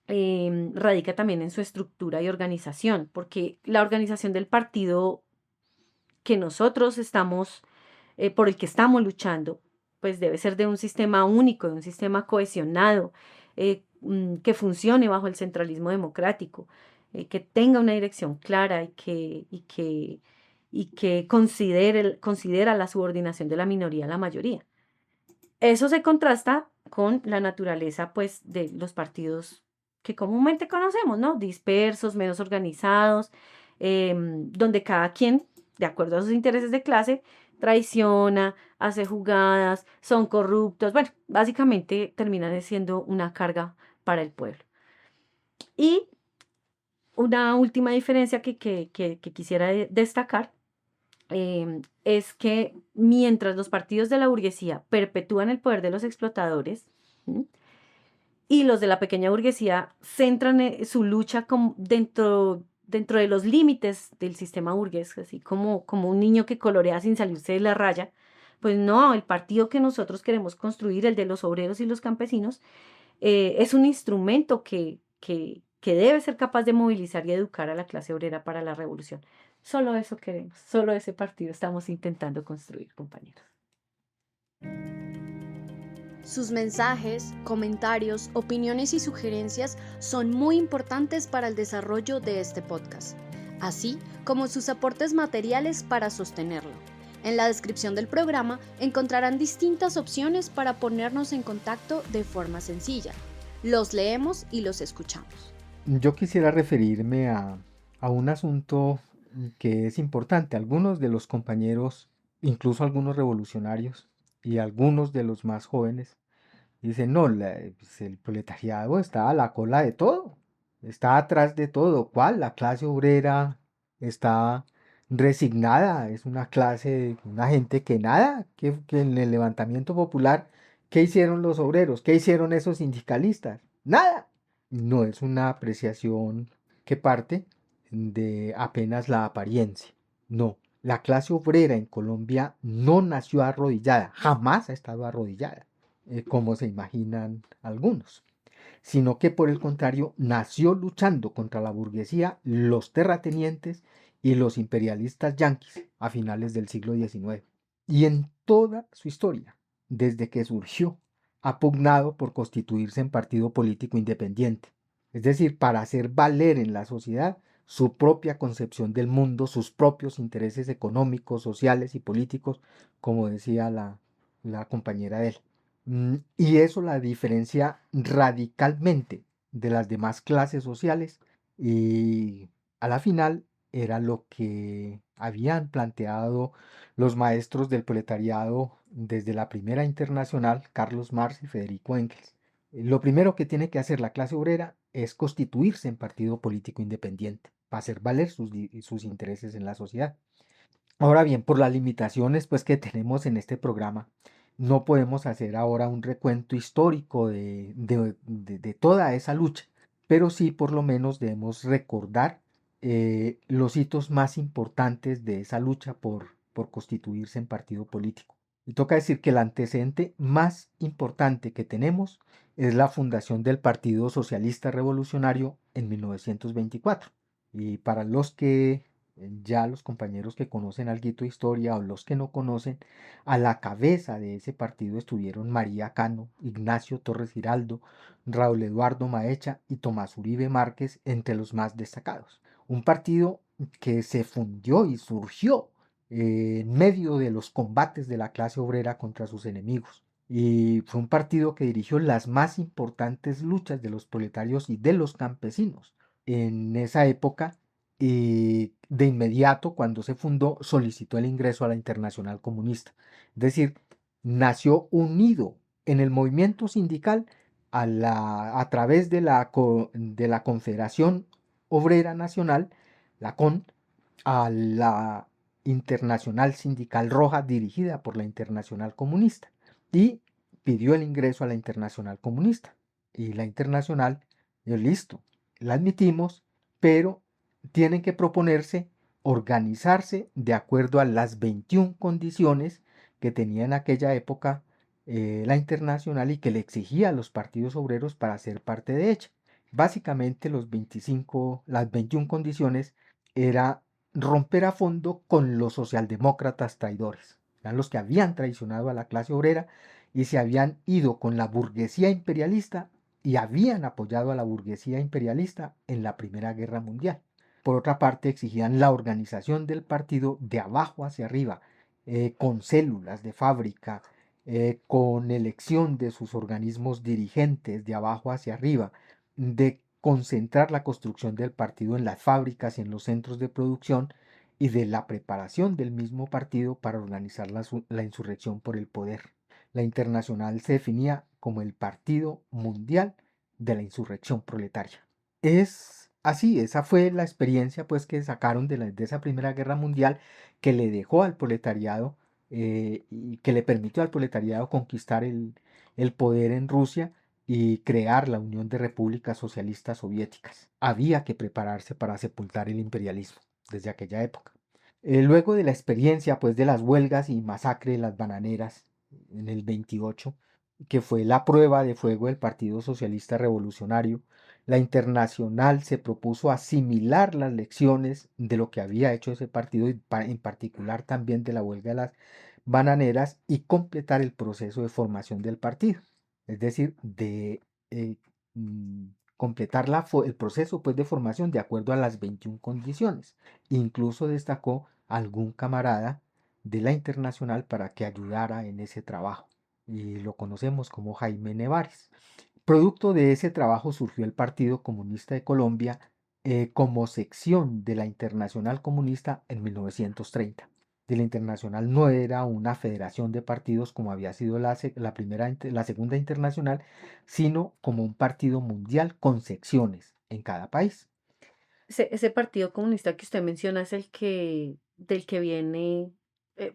radica también en su estructura y organización, porque la organización del partido que nosotros estamos, por el que estamos luchando, pues debe ser de un sistema único, de un sistema cohesionado, que funcione bajo el centralismo democrático, que tenga una dirección clara y que considera la subordinación de la minoría a la mayoría. Eso se contrasta con la naturaleza, pues, de los partidos que comúnmente conocemos, ¿no? Dispersos, menos organizados, donde cada quien, de acuerdo a sus intereses de clase, traiciona, hace jugadas, son corruptos, bueno, básicamente terminan siendo una carga para el pueblo. Y una última diferencia que quisiera destacar es que mientras los partidos de la burguesía perpetúan el poder de los explotadores, ¿m? Y los de la pequeña burguesía centran su lucha dentro de los límites del sistema burgués, así como un niño que colorea sin salirse de la raya, pues no, el partido que nosotros queremos construir, el de los obreros y los campesinos, es un instrumento que debe ser capaz de movilizar y educar a la clase obrera para la revolución. Solo eso queremos, solo ese partido estamos intentando construir, compañeros. Sus mensajes, comentarios, opiniones y sugerencias son muy importantes para el desarrollo de este podcast, así como sus aportes materiales para sostenerlo. En la descripción del programa encontrarán distintas opciones para ponernos en contacto de forma sencilla. Los leemos y los escuchamos. Yo quisiera referirme a un asunto que es importante. Algunos de los compañeros, incluso algunos revolucionarios y algunos de los más jóvenes, dicen, no, pues el proletariado está a la cola de todo, está atrás de todo. ¿Cuál? La clase obrera está resignada, es una clase, una gente que nada, que en el levantamiento popular, ¿qué hicieron los obreros? ¿Qué hicieron esos sindicalistas? Nada. No es una apreciación que parte de apenas la apariencia. No, la clase obrera en Colombia no nació arrodillada, jamás ha estado arrodillada, como se imaginan algunos, sino que por el contrario nació luchando contra la burguesía, los terratenientes y los imperialistas yanquis a finales del siglo XIX. Y en toda su historia, desde que surgió, ha pugnado por constituirse en partido político independiente, es decir, para hacer valer en la sociedad su propia concepción del mundo, sus propios intereses económicos, sociales y políticos, como decía la compañera de él. Y eso la diferencia radicalmente de las demás clases sociales y a la final era lo que habían planteado los maestros del proletariado desde la primera internacional, Carlos Marx y Federico Engels. Lo primero que tiene que hacer la clase obrera es constituirse en partido político independiente para hacer valer sus intereses en la sociedad. Ahora bien, por las limitaciones pues, que tenemos en este programa, no podemos hacer ahora un recuento histórico de toda esa lucha, pero sí por lo menos debemos recordar los hitos más importantes de esa lucha por constituirse en partido político. Y toca decir que el antecedente más importante que tenemos es la fundación del Partido Socialista Revolucionario en 1924. Y para los que ya los compañeros que conocen algo de historia o los que no conocen, a la cabeza de ese partido estuvieron María Cano, Ignacio Torres Giraldo, Raúl Eduardo Maecha y Tomás Uribe Márquez entre los más destacados. Un partido que se fundió y surgió en medio de los combates de la clase obrera contra sus enemigos. Y fue un partido que dirigió las más importantes luchas de los proletarios y de los campesinos. En esa época, de inmediato, cuando se fundó, solicitó el ingreso a la Internacional Comunista. Es decir, nació unido en el movimiento sindical a través de la Confederación Obrera Nacional, la CON, a la Internacional Sindical Roja dirigida por la Internacional Comunista y pidió el ingreso a la Internacional Comunista. y la Internacional, listo, la admitimos, pero tienen que proponerse organizarse de acuerdo a las 21 condiciones que tenía en aquella época la Internacional y que le exigía a los partidos obreros para ser parte de ella. Básicamente las 21 condiciones era romper a fondo con los socialdemócratas traidores. Eran los que habían traicionado a la clase obrera y se habían ido con la burguesía imperialista y habían apoyado a la burguesía imperialista en la Primera Guerra Mundial. Por otra parte, exigían la organización del partido de abajo hacia arriba, con células de fábrica, con elección de sus organismos dirigentes de abajo hacia arriba, de concentrar la construcción del partido en las fábricas y en los centros de producción y de la preparación del mismo partido para organizar la insurrección por el poder. La Internacional se definía como el Partido Mundial de la Insurrección Proletaria. Es así, esa fue la experiencia pues que sacaron de esa Primera Guerra Mundial que le dejó al proletariado y que le permitió al proletariado conquistar el poder en Rusia y crear la Unión de Repúblicas Socialistas Soviéticas. Había que prepararse para sepultar el imperialismo desde aquella época. Luego de la experiencia pues de las huelgas y masacre de las bananeras en el 28, que fue la prueba de fuego del Partido Socialista Revolucionario, la Internacional se propuso asimilar las lecciones de lo que había hecho ese partido y en particular también de la huelga de las bananeras y completar el proceso de formación del partido, es decir, de completar el proceso pues, de formación de acuerdo a las 21 condiciones. Incluso destacó algún camarada de la Internacional para que ayudara en ese trabajo y lo conocemos como Jaime Nevares. Producto de ese trabajo surgió el Partido Comunista de Colombia como sección de la Internacional Comunista en 1930. De la Internacional no era una federación de partidos como había sido la segunda Internacional, sino como un partido mundial con secciones en cada país. Ese Partido Comunista que usted menciona es del que viene,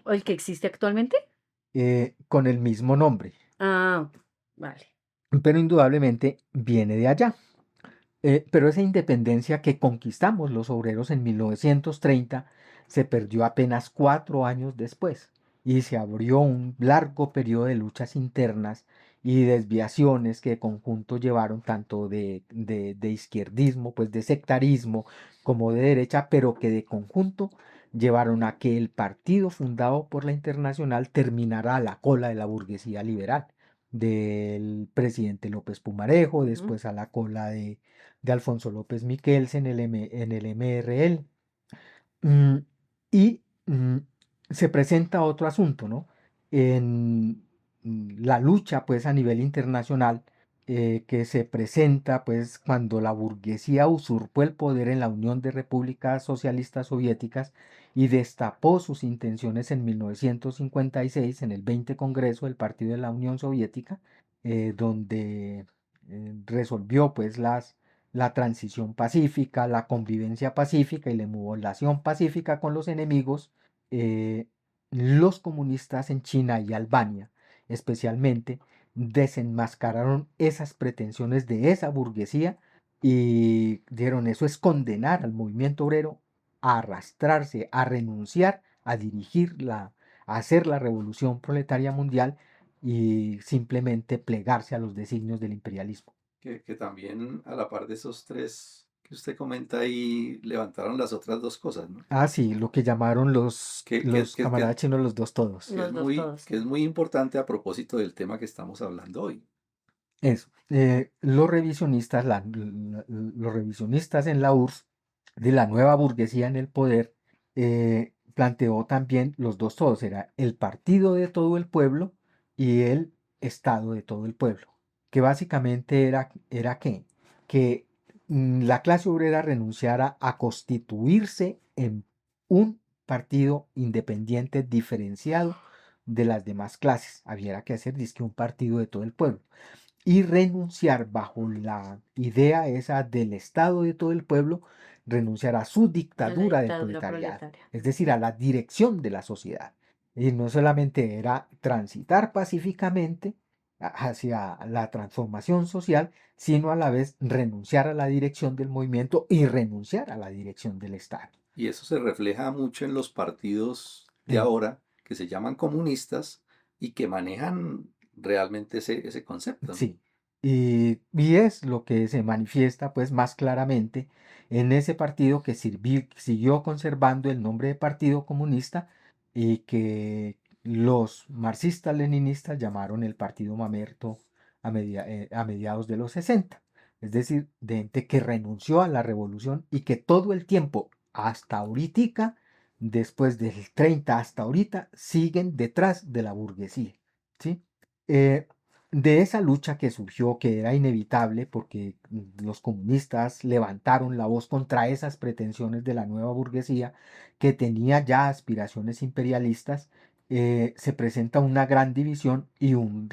o el que existe actualmente. Con el mismo nombre, Ah, vale. pero indudablemente viene de allá. Pero esa independencia que conquistamos los obreros en 1930 se perdió apenas 4 años después y se abrió un largo periodo de luchas internas y desviaciones que de conjunto llevaron tanto de izquierdismo, pues de sectarismo, como de derecha, pero que de conjunto llevaron a que el partido fundado por la Internacional terminara a la cola de la burguesía liberal, del presidente López Pumarejo, después a la cola de Alfonso López Miquels en el MRL. Y se presenta otro asunto, ¿no? En la lucha, pues, a nivel internacional, que se presenta, pues, cuando la burguesía usurpó el poder en la Unión de Repúblicas Socialistas Soviéticas y destapó sus intenciones en 1956 en el 20 Congreso del Partido de la Unión Soviética, donde resolvió, pues, la transición pacífica, la convivencia pacífica y la emulación pacífica con los enemigos, los comunistas en China y Albania, especialmente, desenmascararon esas pretensiones de esa burguesía y dieron eso es condenar al movimiento obrero a arrastrarse, a renunciar, a a hacer la revolución proletaria mundial y simplemente plegarse a los designios del imperialismo. Que también a la par de esos tres que usted comenta ahí, levantaron las otras dos cosas, ¿no? Ah, sí, lo que llamaron los camaradas chinos los dos todos. Que es muy importante a propósito del tema que estamos hablando hoy. Eso. Los revisionistas, los revisionistas en la URSS, de la nueva burguesía en el poder, planteó también los dos todos. Era el partido de todo el pueblo y el Estado de todo el pueblo. Que básicamente era que la clase obrera renunciara a constituirse en un partido independiente diferenciado de las demás clases. Había que hacer dizque un partido de todo el pueblo y renunciar bajo la idea esa del Estado de todo el pueblo, renunciar a su dictadura del proletariado, es decir, a la dirección de la sociedad. Y no solamente era transitar pacíficamente hacia la transformación social, sino a la vez renunciar a la dirección del movimiento y renunciar a la dirección del Estado. Y eso se refleja mucho en los partidos de En- ahora que se llaman comunistas y que manejan realmente ese concepto, ¿no? Sí, y es lo que se manifiesta pues más claramente en ese partido que siguió conservando el nombre de Partido Comunista y que los marxistas-leninistas llamaron el Partido Mamerto a mediados de los 60. Es decir, de gente que renunció a la revolución y que todo el tiempo, hasta ahorita, después del 30 hasta ahorita, siguen detrás de la burguesía. ¿Sí? Eh, de esa lucha que surgió, que era inevitable porque los comunistas levantaron la voz contra esas pretensiones de la nueva burguesía que tenía ya aspiraciones imperialistas, se presenta una gran división y un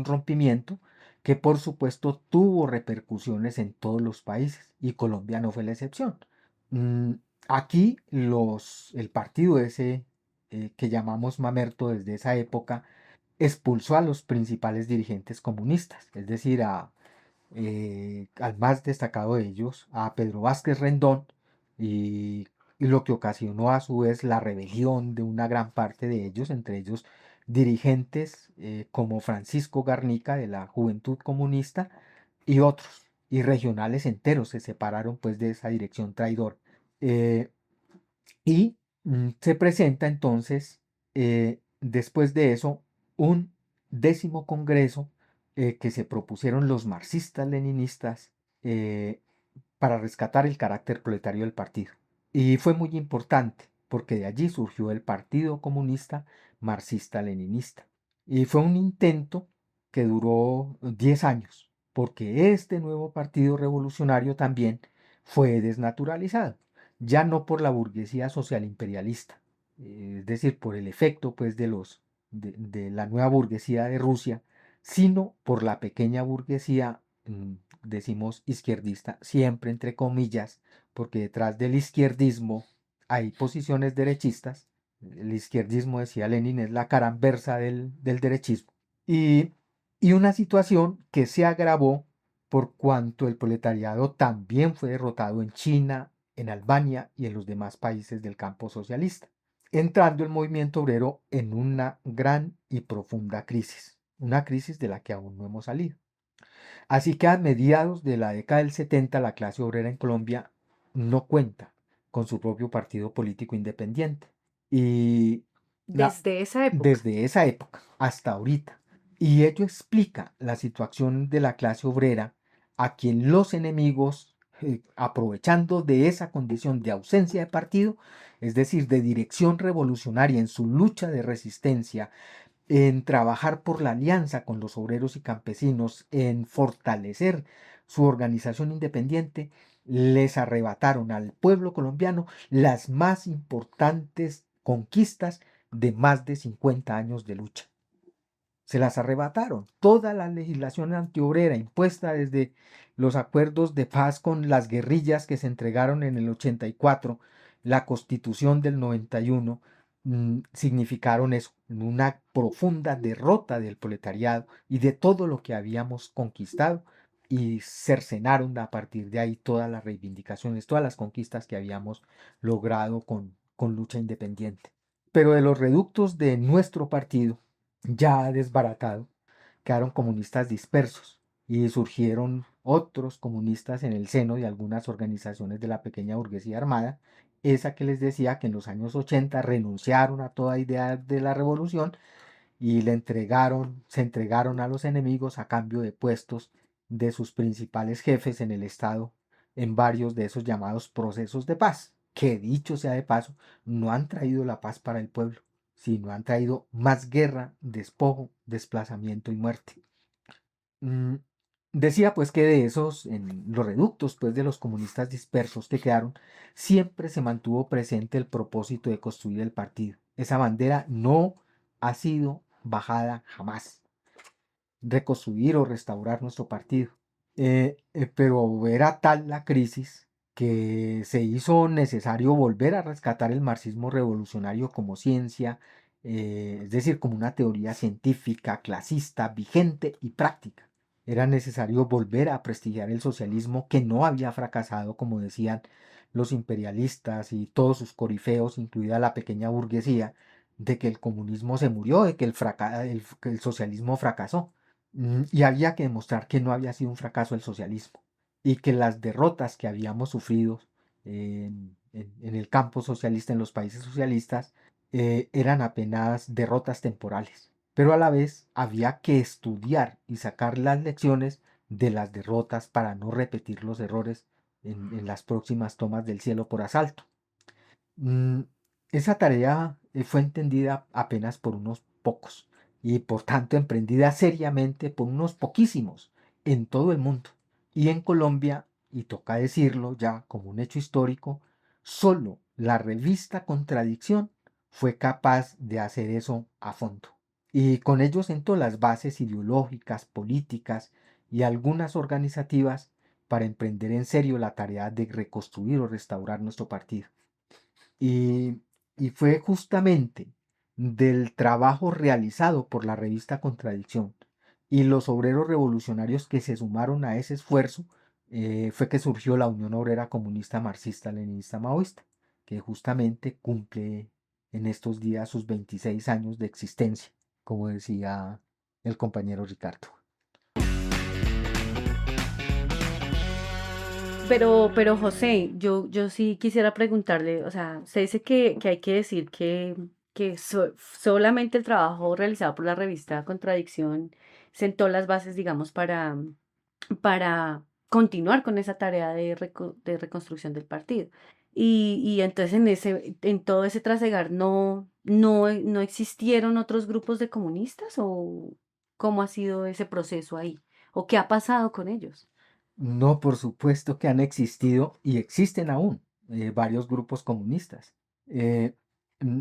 rompimiento que por supuesto tuvo repercusiones en todos los países y Colombia no fue la excepción. Mm, Aquí el partido ese que llamamos Mamerto desde esa época expulsó a los principales dirigentes comunistas, es decir, al más destacado de ellos, a Pedro Vázquez Rendón, y lo que ocasionó a su vez la rebelión de una gran parte de ellos, entre ellos dirigentes como Francisco Garnica de la Juventud Comunista y otros, y regionales enteros se separaron pues de esa dirección traidora. Eh, y se presenta entonces, después de eso, un 10º congreso que se propusieron los marxistas-leninistas eh, para rescatar el carácter proletario del partido. Y fue muy importante porque de allí surgió el Partido Comunista Marxista-Leninista. Y fue un intento que duró 10 años, porque este nuevo partido revolucionario también fue desnaturalizado, ya no por la burguesía social imperialista, es decir, por el efecto pues de la nueva burguesía de Rusia, sino por la pequeña burguesía, decimos izquierdista, siempre entre comillas, porque detrás del izquierdismo hay posiciones derechistas. El izquierdismo, decía Lenin, es la cara anversa del derechismo. Y, y una situación que se agravó por cuanto el proletariado también fue derrotado en China, en Albania y en los demás países del campo socialista, entrando el movimiento obrero en una gran y profunda crisis, una crisis de la que aún no hemos salido. Así que a mediados de la década del 70 la clase obrera en Colombia no cuenta con su propio partido político independiente. Y Desde esa época. desde esa época hasta ahorita. Y ello explica la situación de la clase obrera a quien los enemigos, aprovechando de esa condición de ausencia de partido, es decir, de dirección revolucionaria en su lucha de resistencia, en trabajar por la alianza con los obreros y campesinos, en fortalecer su organización independiente, les arrebataron al pueblo colombiano las más importantes conquistas de más de 50 años de lucha. Se las arrebataron. Toda la legislación antiobrera impuesta desde los acuerdos de paz con las guerrillas que se entregaron en el 84, la constitución del 91, significaron eso, una profunda derrota del proletariado y de todo lo que habíamos conquistado, y cercenaron a partir de ahí todas las reivindicaciones, todas las conquistas que habíamos logrado con lucha independiente. Pero de los reductos de nuestro partido, ya desbaratado, quedaron comunistas dispersos y surgieron otros comunistas en el seno de algunas organizaciones de la pequeña burguesía armada, esa que les decía que en los años 80 renunciaron a toda idea de la revolución y se entregaron a los enemigos a cambio de puestos de sus principales jefes en el Estado en varios de esos llamados procesos de paz, que dicho sea de paso, no han traído la paz para el pueblo, sino han traído más guerra, despojo, desplazamiento y muerte. Mm, Decía pues que de esos, en los reductos pues de los comunistas dispersos que quedaron, siempre se mantuvo presente el propósito de construir el partido. Esa bandera no ha sido bajada jamás. Reconstruir o restaurar nuestro partido. Pero era tal la crisis que se hizo necesario volver a rescatar el marxismo revolucionario como ciencia es decir, como una teoría científica, clasista, vigente y práctica. Era necesario volver a prestigiar el socialismo que no había fracasado, como decían los imperialistas y todos sus corifeos, incluida la pequeña burguesía, de que el comunismo se murió, de que que el socialismo fracasó. Y había que demostrar que no había sido un fracaso el socialismo y que las derrotas que habíamos sufrido en el campo socialista, en los países socialistas, eran apenas derrotas temporales. Pero a la vez había que estudiar y sacar las lecciones de las derrotas para no repetir los errores en las próximas tomas del cielo por asalto. Mm, Esa tarea fue entendida apenas por unos pocos y por tanto emprendida seriamente por unos poquísimos en todo el mundo. Y en Colombia, y toca decirlo ya como un hecho histórico, solo la revista Contradicción fue capaz de hacer eso a fondo. Y con ello sentó las bases ideológicas, políticas y algunas organizativas para emprender en serio la tarea de reconstruir o restaurar nuestro partido. Y, y fue justamente del trabajo realizado por la revista Contradicción y los obreros revolucionarios que se sumaron a ese esfuerzo, fue que surgió la Unión Obrera Comunista Marxista Leninista Maoísta, que justamente cumple en estos días sus 26 años de existencia, como decía el compañero Ricardo. Pero José, yo sí quisiera preguntarle, o sea, usted dice que hay que decir que solamente el trabajo realizado por la revista Contradicción sentó las bases, digamos, para continuar con esa tarea de reconstrucción del partido. Y entonces en todo ese trasegar no existieron otros grupos de comunistas, o cómo ha sido ese proceso ahí, o qué ha pasado con ellos. No, por supuesto que han existido y existen aún varios grupos comunistas. Eh,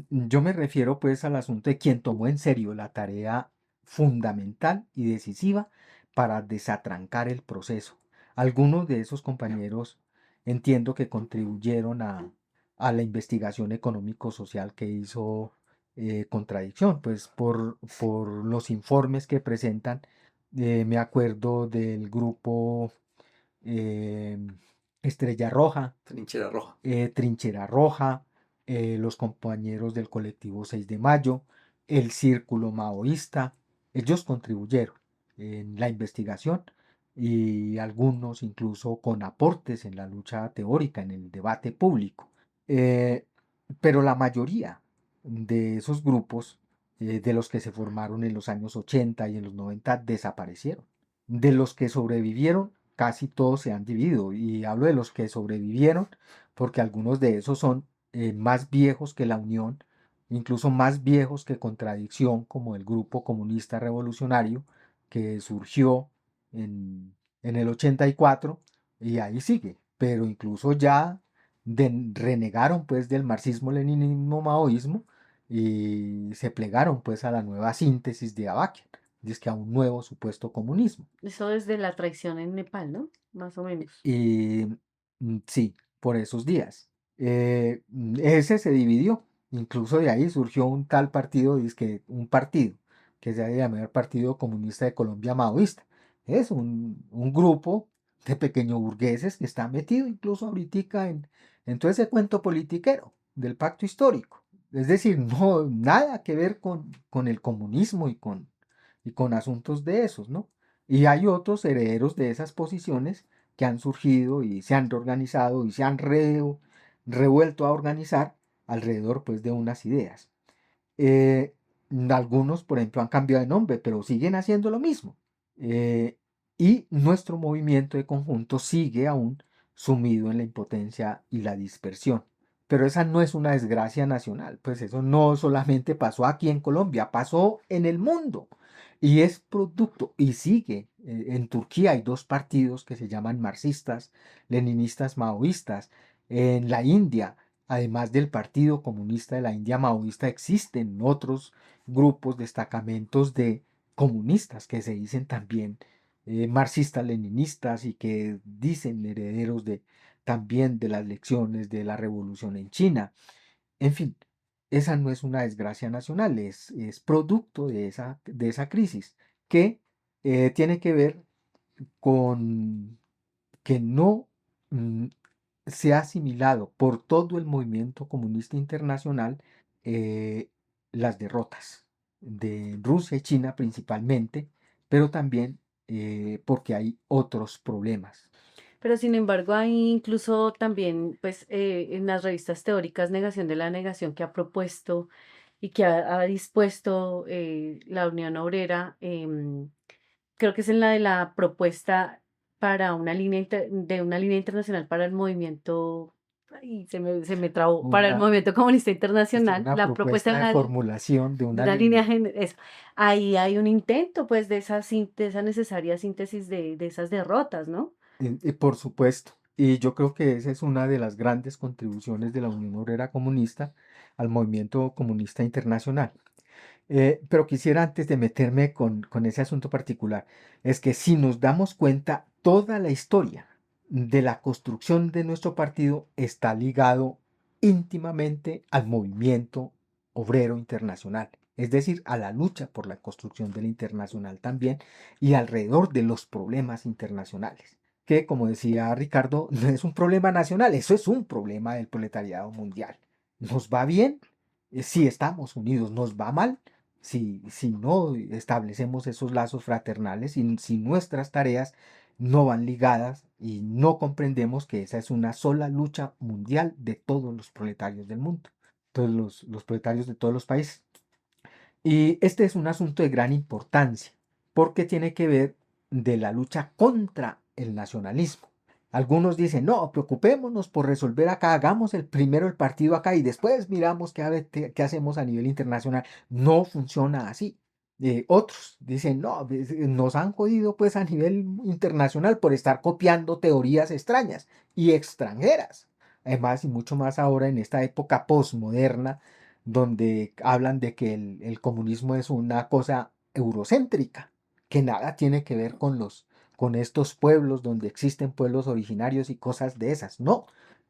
yo me refiero pues al asunto de quien tomó en serio la tarea fundamental y decisiva para desatrancar el proceso. Algunos de esos compañeros entiendo que contribuyeron a la investigación económico-social que hizo Contradicción, pues por los informes que presentan. Me acuerdo del grupo eh, Estrella Roja, Trinchera Roja. Trinchera Roja, los compañeros del colectivo 6 de Mayo, el Círculo Maoísta. Ellos contribuyeron en la investigación y algunos incluso con aportes en la lucha teórica, en el debate público. Eh, pero la mayoría de esos grupos, de los que se formaron en los años 80 y en los 90, desaparecieron. De los que sobrevivieron, casi todos se han dividido. Y hablo de los que sobrevivieron porque algunos de esos son más viejos que la Unión, incluso más viejos que Contradicción, como el Grupo Comunista Revolucionario, que surgió en el 84 y ahí sigue. Pero incluso ya renegaron pues del marxismo-leninismo-maoísmo y se plegaron pues a la nueva síntesis de Avakian, es que a un nuevo supuesto comunismo. Eso desde la traición en Nepal, ¿no? Más o menos. Y sí, por esos días. Ese se dividió. Incluso de ahí surgió un tal partido, un partido que se llama Partido Comunista de Colombia Maoísta. Es un grupo de pequeños burgueses que está metido incluso ahorita en todo ese cuento politiquero del pacto histórico. Es decir, no, nada que ver con el comunismo y con asuntos de esos, ¿no? Y hay otros herederos de esas posiciones que han surgido y se han reorganizado y se han revuelto a organizar alrededor pues de unas ideas. Eh, Algunos, por ejemplo, han cambiado de nombre, pero siguen haciendo lo mismo. Y nuestro movimiento de conjunto sigue aún sumido en la impotencia y la dispersión. Pero esa no es una desgracia nacional, pues eso no solamente pasó aquí en Colombia, pasó en el mundo. Y es producto, y sigue. En Turquía hay dos partidos que se llaman marxistas, leninistas, maoístas. En la India, además del Partido Comunista de la India Maoísta, existen otros grupos, destacamentos de comunistas que se dicen también marxistas, leninistas y que dicen herederos también de las lecciones de la revolución en China. En fin, esa no es una desgracia nacional, es producto de esa crisis que tiene que ver con que no mm, se ha asimilado por todo el movimiento comunista internacional eh, las derrotas de Rusia y China principalmente, pero también porque hay otros problemas. Pero sin embargo, hay incluso también, pues, en las revistas teóricas, negación de la negación que ha propuesto y que ha dispuesto la Unión Obrera. Creo que es en la de la propuesta para una de una línea internacional para el movimiento, ay, se me trabó, para el Una, movimiento comunista sí, internacional, una la propuesta propuesta de formulación de de una una línea, línea. eso. Ahí hay un intento, pues, de esa necesaria síntesis de esas derrotas, ¿no? Por supuesto, y yo creo que esa es una de las grandes contribuciones de la Unión Obrera Comunista al movimiento comunista internacional. Pero quisiera antes de meterme con ese asunto particular, es que si nos damos cuenta, toda la historia de la construcción de nuestro partido está ligado íntimamente al movimiento obrero internacional, es decir, a la lucha por la construcción de la internacional también y alrededor de los problemas internacionales, que como decía Ricardo, no es un problema nacional, eso es un problema del proletariado mundial. ¿Nos va bien? Si estamos unidos, ¿nos va mal? Si no establecemos esos lazos fraternales y si nuestras tareas no van ligadas y no comprendemos que esa es una sola lucha mundial de todos los proletarios del mundo, todos los proletarios de todos los países. Y este es un asunto de gran importancia porque tiene que ver de la lucha contra el nacionalismo. Algunos dicen, no, preocupémonos por resolver acá, hagamos primero el partido acá y después miramos qué hacemos a nivel internacional. No funciona así. Otros dicen, no, nos han jodido pues a nivel internacional por estar copiando teorías extrañas y extranjeras. Además, y mucho más ahora en esta época posmoderna, donde hablan de que el comunismo es una cosa eurocéntrica, que nada tiene que ver con estos pueblos donde existen pueblos originarios y cosas de esas. No,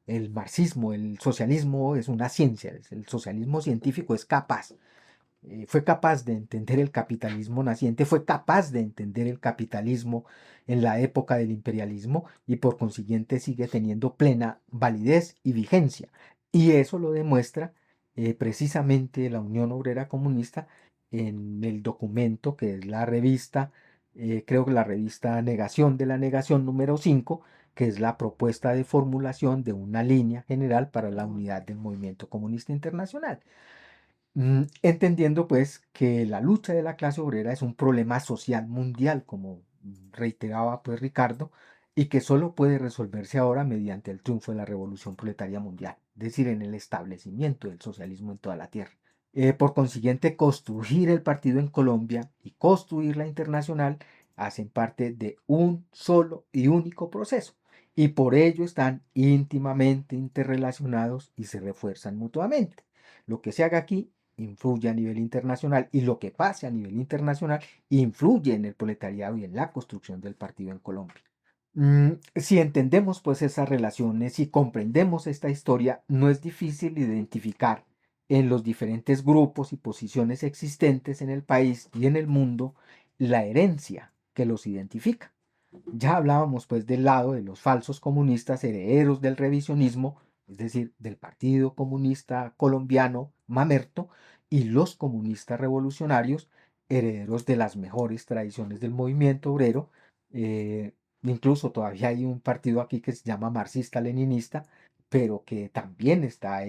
el marxismo, el socialismo es una ciencia, el socialismo científico es capaz, fue capaz de entender el capitalismo naciente, fue capaz de entender el capitalismo en la época del imperialismo y por consiguiente sigue teniendo plena validez y vigencia. Y eso lo demuestra precisamente la Unión Obrera Comunista en el documento que es la revista, creo que la revista Negación de la Negación número 5, que es la propuesta de formulación de una línea general para la unidad del movimiento comunista internacional. Entendiendo pues que la lucha de la clase obrera es un problema social mundial, como reiteraba pues Ricardo, y que solo puede resolverse ahora mediante el triunfo de la revolución proletaria mundial, es decir, en el establecimiento del socialismo en toda la tierra. Por consiguiente, construir el partido en Colombia y construir la internacional hacen parte de un solo y único proceso, y por ello están íntimamente interrelacionados y se refuerzan mutuamente. Lo que se haga aquí influye a nivel internacional y lo que pase a nivel internacional influye en el proletariado y en la construcción del partido en Colombia. Si entendemos pues esas relaciones y comprendemos esta historia, no es difícil identificar en los diferentes grupos y posiciones existentes en el país y en el mundo la herencia que los identifica. Ya hablábamos pues del lado de los falsos comunistas herederos del revisionismo, es decir, del Partido Comunista Colombiano Mamerto, y los comunistas revolucionarios herederos de las mejores tradiciones del movimiento obrero. Incluso todavía hay un partido aquí que se llama marxista-leninista, pero que también está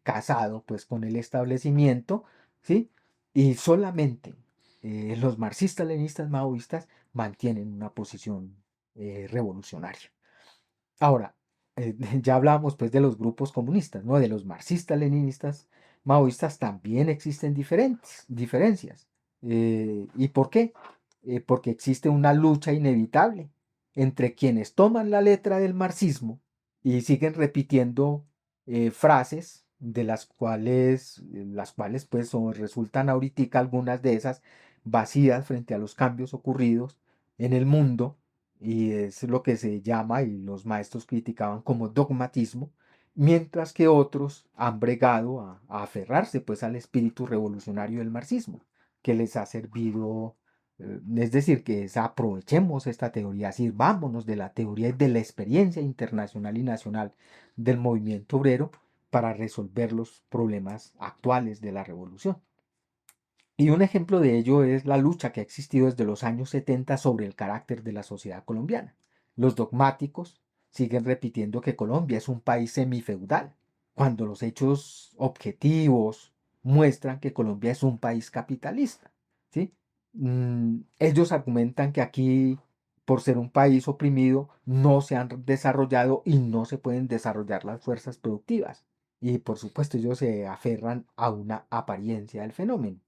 casado pues con el establecimiento, ¿sí? Y solamente los marxistas-leninistas maoístas mantienen una posición revolucionaria. Ahora, ya hablábamos pues de los grupos comunistas, ¿no? De los marxistas, leninistas, maoístas también existen diferencias. ¿Y por qué? Porque existe una lucha inevitable entre quienes toman la letra del marxismo y siguen repitiendo frases de las cuales pues resultan ahorita algunas de esas vacías frente a los cambios ocurridos en el mundo y es lo que se llama y los maestros criticaban como dogmatismo mientras que otros han bregado a aferrarse pues al espíritu revolucionario del marxismo, que les ha servido, es decir, aprovechemos esta teoría, sirvámonos de la teoría y de la experiencia internacional y nacional del movimiento obrero para resolver los problemas actuales de la revolución. Y un ejemplo de ello es la lucha que ha existido desde los años 70 sobre el carácter de la sociedad colombiana. Los dogmáticos siguen repitiendo que Colombia es un país semifeudal, cuando los hechos objetivos muestran que Colombia es un país capitalista, ¿sí? Ellos argumentan que aquí, por ser un país oprimido, no se han desarrollado y no se pueden desarrollar las fuerzas productivas. Y por supuesto ellos se aferran a una apariencia del fenómeno.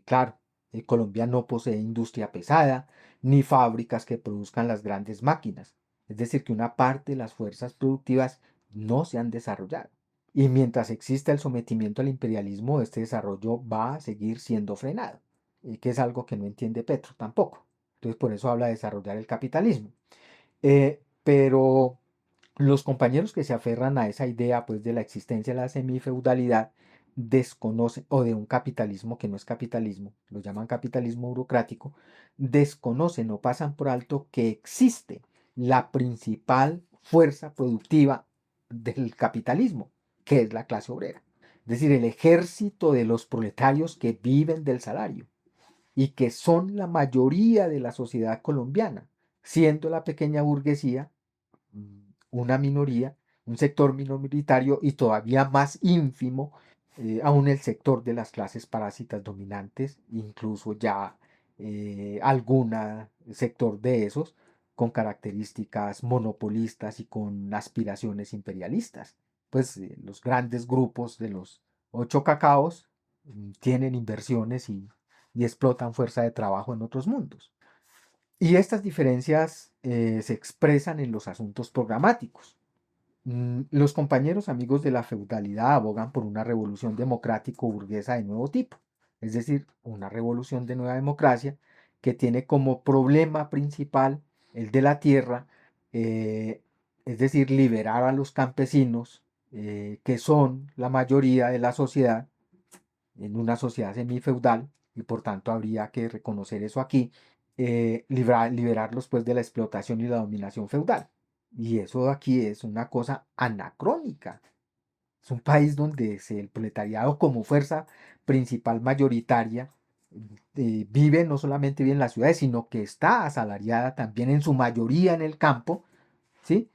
Claro, Colombia no posee industria pesada ni fábricas que produzcan las grandes máquinas. Es decir, que una parte de las fuerzas productivas no se han desarrollado. Y mientras exista el sometimiento al imperialismo, este desarrollo va a seguir siendo frenado, que es algo que no entiende Petro tampoco. Entonces, por eso habla de desarrollar el capitalismo. Pero los compañeros que se aferran a esa idea pues, de la existencia de la semifeudalidad desconocen, o de un capitalismo que no es capitalismo, lo llaman capitalismo burocrático, desconocen o pasan por alto que existe la principal fuerza productiva del capitalismo, que es la clase obrera. Es decir, el ejército de los proletarios que viven del salario y que son la mayoría de la sociedad colombiana, siendo la pequeña burguesía una minoría, un sector minoritario y todavía más ínfimo, aún el sector de las clases parásitas dominantes, incluso ya algún sector de esos con características monopolistas y con aspiraciones imperialistas. Pues los grandes grupos de los 8 cacaos tienen inversiones y explotan fuerza de trabajo en otros mundos. Y estas diferencias se expresan en los asuntos programáticos. Los compañeros amigos de la feudalidad abogan por una revolución democrático-burguesa de nuevo tipo, es decir, una revolución de nueva democracia que tiene como problema principal el de la tierra, es decir, liberar a los campesinos, que son la mayoría de la sociedad, en una sociedad semifeudal, y por tanto habría que reconocer eso aquí, liberarlos pues de la explotación y la dominación feudal. Y eso aquí es una cosa anacrónica. Es un país donde el proletariado como fuerza principal mayoritaria vive, no solamente vive en las ciudades, sino que está asalariada también en su mayoría en el campo, ¿sí?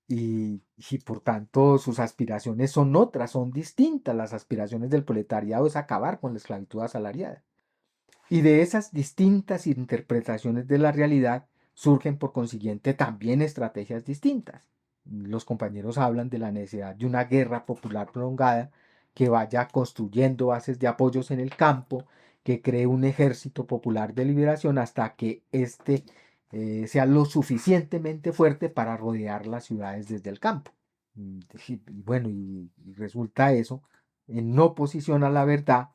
Y por tanto sus aspiraciones son otras, son distintas. Las aspiraciones del proletariado es acabar con la esclavitud asalariada. Y de esas distintas interpretaciones de la realidad surgen por consiguiente también estrategias distintas. Los compañeros hablan de la necesidad de una guerra popular prolongada que vaya construyendo bases de apoyos en el campo, que cree un ejército popular de liberación hasta que éste sea lo suficientemente fuerte para rodear las ciudades desde el campo. Y bueno, y resulta eso en oposición a la verdad,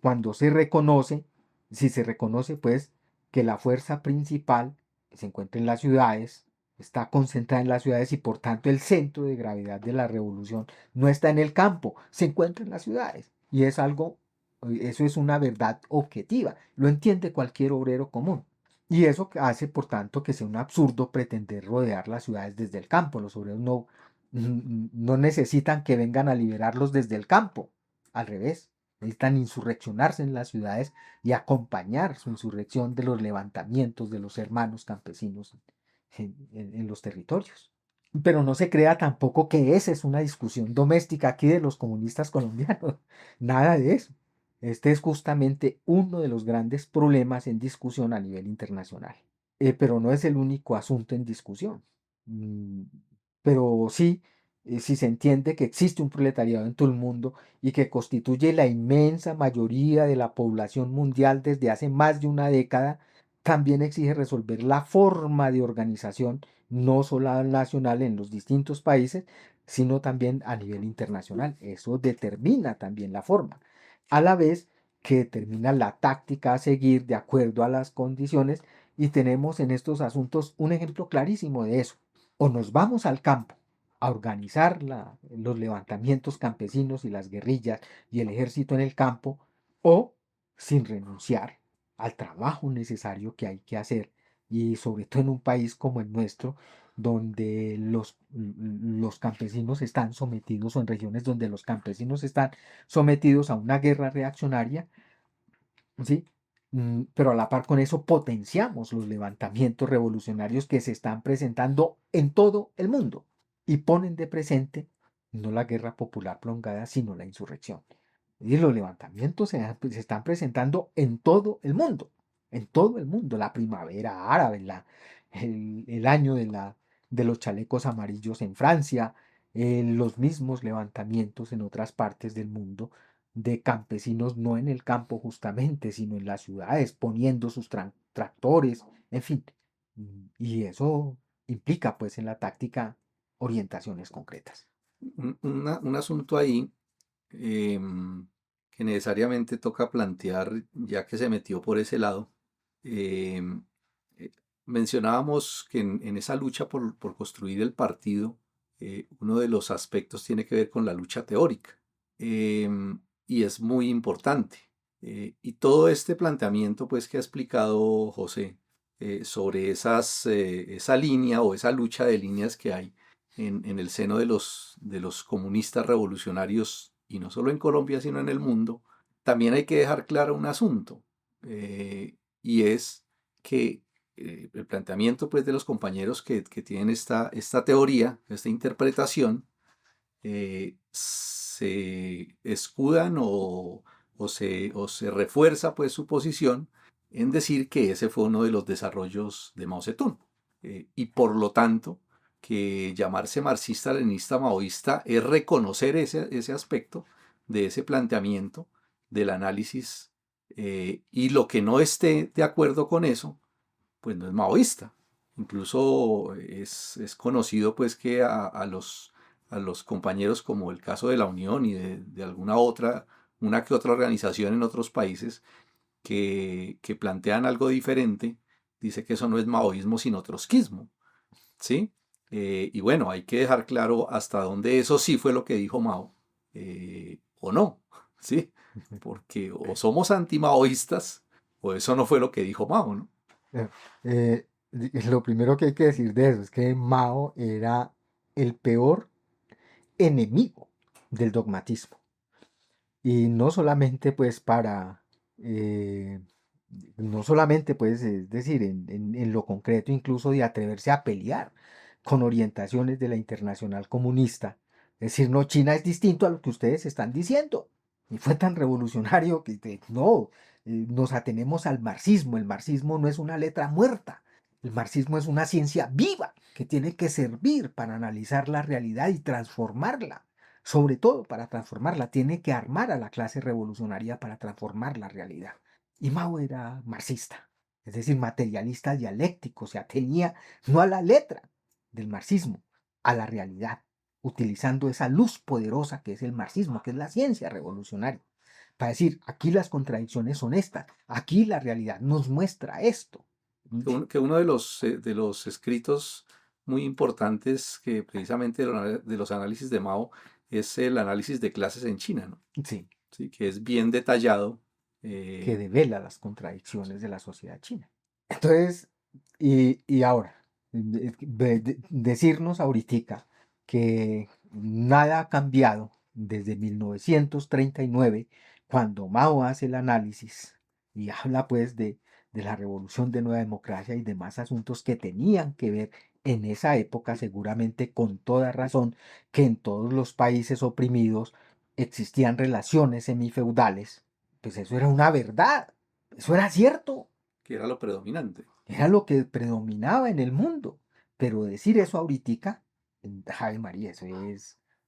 cuando se reconoce, si se reconoce pues que la fuerza principal se encuentra en las ciudades, está concentrada en las ciudades y por tanto el centro de gravedad de la revolución no está en el campo, se encuentra en las ciudades. Y es algo, eso es una verdad objetiva, lo entiende cualquier obrero común. Y eso hace por tanto que sea un absurdo pretender rodear las ciudades desde el campo. Los obreros no necesitan que vengan a liberarlos desde el campo, al revés. Necesitan insurreccionarse en las ciudades y acompañar su insurrección de los levantamientos de los hermanos campesinos en los territorios. Pero no se crea tampoco que esa es una discusión doméstica aquí de los comunistas colombianos. Nada de eso. Este es justamente uno de los grandes problemas en discusión a nivel internacional. Pero no es el único asunto en discusión. Pero sí, si se entiende que existe un proletariado en todo el mundo y que constituye la inmensa mayoría de la población mundial desde hace más de una década, también exige resolver la forma de organización, no solo nacional en los distintos países, sino también a nivel internacional. Eso determina también la forma, a la vez que determina la táctica a seguir de acuerdo a las condiciones, y tenemos en estos asuntos un ejemplo clarísimo de eso. O nos vamos al campo a organizar los levantamientos campesinos y las guerrillas y el ejército en el campo, o sin renunciar al trabajo necesario que hay que hacer, y sobre todo en un país como el nuestro, donde los campesinos están sometidos, o en regiones donde los campesinos están sometidos a una guerra reaccionaria, ¿sí? Pero a la par con eso potenciamos los levantamientos revolucionarios que se están presentando en todo el mundo y ponen de presente no la guerra popular prolongada, sino la insurrección. Y los levantamientos se están presentando en todo el mundo, la primavera árabe, el año de los chalecos amarillos en Francia, los mismos levantamientos en otras partes del mundo de campesinos, no en el campo justamente, sino en las ciudades, poniendo sus tractores, en fin. Y eso implica pues en la táctica orientaciones concretas. Un asunto ahí em, que necesariamente toca plantear, ya que se metió por ese lado. em, eh, Mencionábamos que en esa lucha por construir el partido, uno de los aspectos tiene que ver con la lucha teórica, y es muy importante. Y todo este planteamiento pues, que ha explicado José sobre esa línea o esa lucha de líneas que hay en el seno de los comunistas revolucionarios, y no solo en Colombia, sino en el mundo, también hay que dejar claro un asunto, y es que el planteamiento pues, de los compañeros que tienen esta teoría, esta interpretación, se escudan o se refuerza pues, su posición en decir que ese fue uno de los desarrollos de Mao Zedong. Y por lo tanto, que llamarse marxista-leninista maoísta es reconocer ese aspecto de ese planteamiento del análisis, y lo que no esté de acuerdo con eso, pues no es maoísta. Incluso es conocido pues que a los compañeros, como el caso de la Unión y de alguna otra, una que otra organización en otros países que plantean algo diferente, dice que eso no es maoísmo sino trotskismo, ¿sí? Y bueno, hay que dejar claro hasta dónde eso sí fue lo que dijo Mao, o no, ¿sí? Porque o somos antimaoístas o eso no fue lo que dijo Mao, ¿no? Lo primero que hay que decir de eso es que Mao era el peor enemigo del dogmatismo. Y no solamente pues no solamente pues, es decir, en lo concreto, incluso de atreverse a pelear con orientaciones de la Internacional Comunista. Es decir, no, China es distinto a lo que ustedes están diciendo. Y fue tan revolucionario que no, nos atenemos al marxismo. El marxismo no es una letra muerta. El marxismo es una ciencia viva que tiene que servir para analizar la realidad y transformarla. Sobre todo para transformarla, tiene que armar a la clase revolucionaria para transformar la realidad. Y Mao era marxista, es decir, materialista dialéctico, o sea, tenía no a la letra del marxismo, a la realidad, utilizando esa luz poderosa que es el marxismo, que es la ciencia revolucionaria, para decir, aquí las contradicciones son estas, aquí la realidad nos muestra esto. Que uno de los escritos muy importantes que precisamente de los análisis de Mao es el análisis de clases en China, ¿no? Sí, Sí, que es bien detallado. que devela las contradicciones de la sociedad china. Entonces, y ahora, decirnos ahorita que nada ha cambiado desde 1939, cuando Mao hace el análisis y habla pues de la revolución de Nueva Democracia y demás asuntos que tenían que ver en esa época, seguramente con toda razón, que en todos los países oprimidos existían relaciones semifeudales, pues eso era una verdad, eso era cierto. Que era lo predominante. Era lo que predominaba en el mundo. Pero decir eso ahorita, Ave María, eso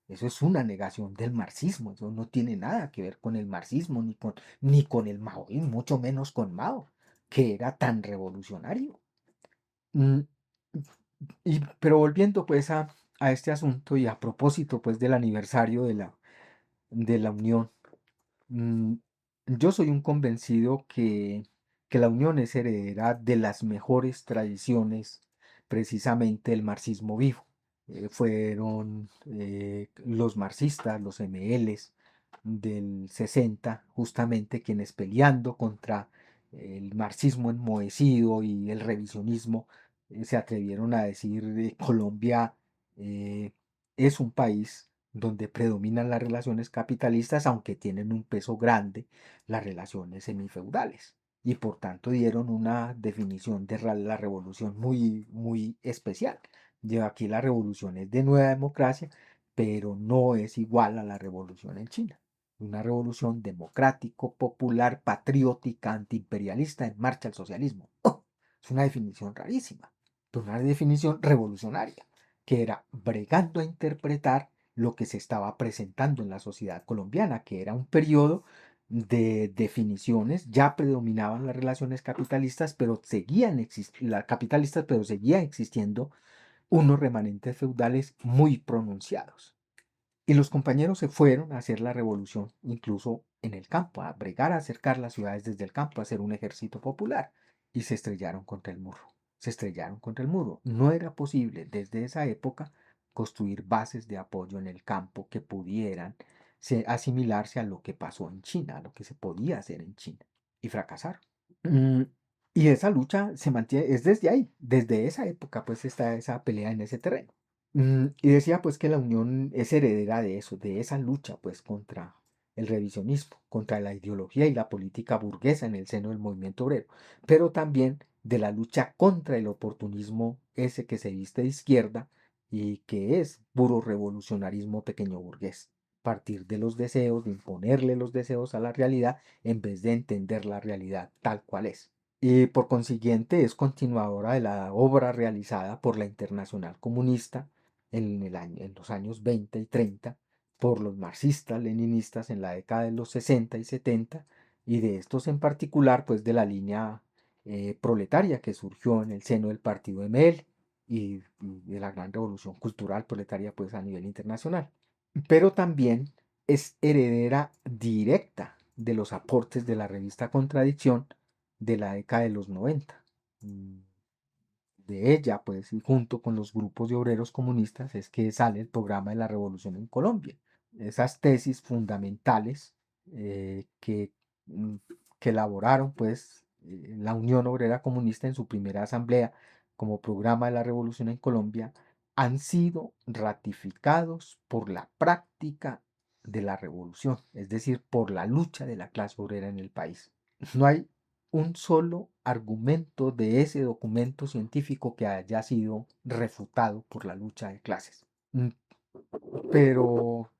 es una negación del marxismo. Eso no tiene nada que ver con el marxismo, ni con el maoísmo, mucho menos con Mao, que era tan revolucionario. Mm, pero volviendo pues a este asunto y a propósito pues del aniversario de la Unión, mm, yo soy un convencido que la Unión es heredera de las mejores tradiciones, precisamente el marxismo vivo. fueron los marxistas, los MLs del 60, justamente quienes peleando contra el marxismo enmohecido y el revisionismo, se atrevieron a decir Colombia eh, es un país donde predominan las relaciones capitalistas, aunque tienen un peso grande las relaciones semifeudales. Y por tanto dieron una definición de la revolución muy, muy especial. Aquí la revolución es de nueva democracia, pero no es igual a la revolución en China. Una revolución democrático, popular, patriótica, antiimperialista, en marcha al socialismo. ¡Oh! Es una definición rarísima, pero una definición revolucionaria, que era bregando a interpretar lo que se estaba presentando en la sociedad colombiana, que era un periodo de definiciones. Ya predominaban las relaciones capitalistas, pero seguían existiendo unos remanentes feudales muy pronunciados. Y los compañeros se fueron a hacer la revolución, incluso en el campo, a bregar, a acercar las ciudades desde el campo, a hacer un ejército popular. Y se estrellaron contra el muro. Se estrellaron contra el muro. No era posible desde esa época construir bases de apoyo en el campo que pudieran asimilarse a lo que pasó en China, a lo que se podía hacer en China. Y fracasaron. Mm, Y esa lucha se mantiene, es desde ahí, desde esa época, pues está esa pelea en ese terreno. Y decía pues que la Unión es heredera de eso, de esa lucha pues contra el revisionismo, contra la ideología y la política burguesa en el seno del movimiento obrero, pero también de la lucha contra el oportunismo ese que se viste de izquierda y que es puro revolucionarismo pequeño burgués, partir de los deseos, de imponerle los deseos a la realidad en vez de entender la realidad tal cual es. Y por consiguiente es continuadora de la obra realizada por la Internacional Comunista en los años 20 y 30, por los marxistas, leninistas en la década de los 60 y 70, y de estos en particular, pues de la línea proletaria que surgió en el seno del partido ML y de la gran revolución cultural proletaria pues a nivel internacional. Pero también es heredera directa de los aportes de la revista Contradicción de la década de los 90. De ella, pues, y junto con los grupos de obreros comunistas, es que sale el programa de la revolución en Colombia. Esas tesis fundamentales que, que elaboraron, pues, la Unión Obrera Comunista en su primera asamblea como programa de la revolución en Colombia, han sido ratificados por la práctica de la revolución, es decir, por la lucha de la clase obrera en el país. No hay un solo argumento de ese documento científico que haya sido refutado por la lucha de clases. Pero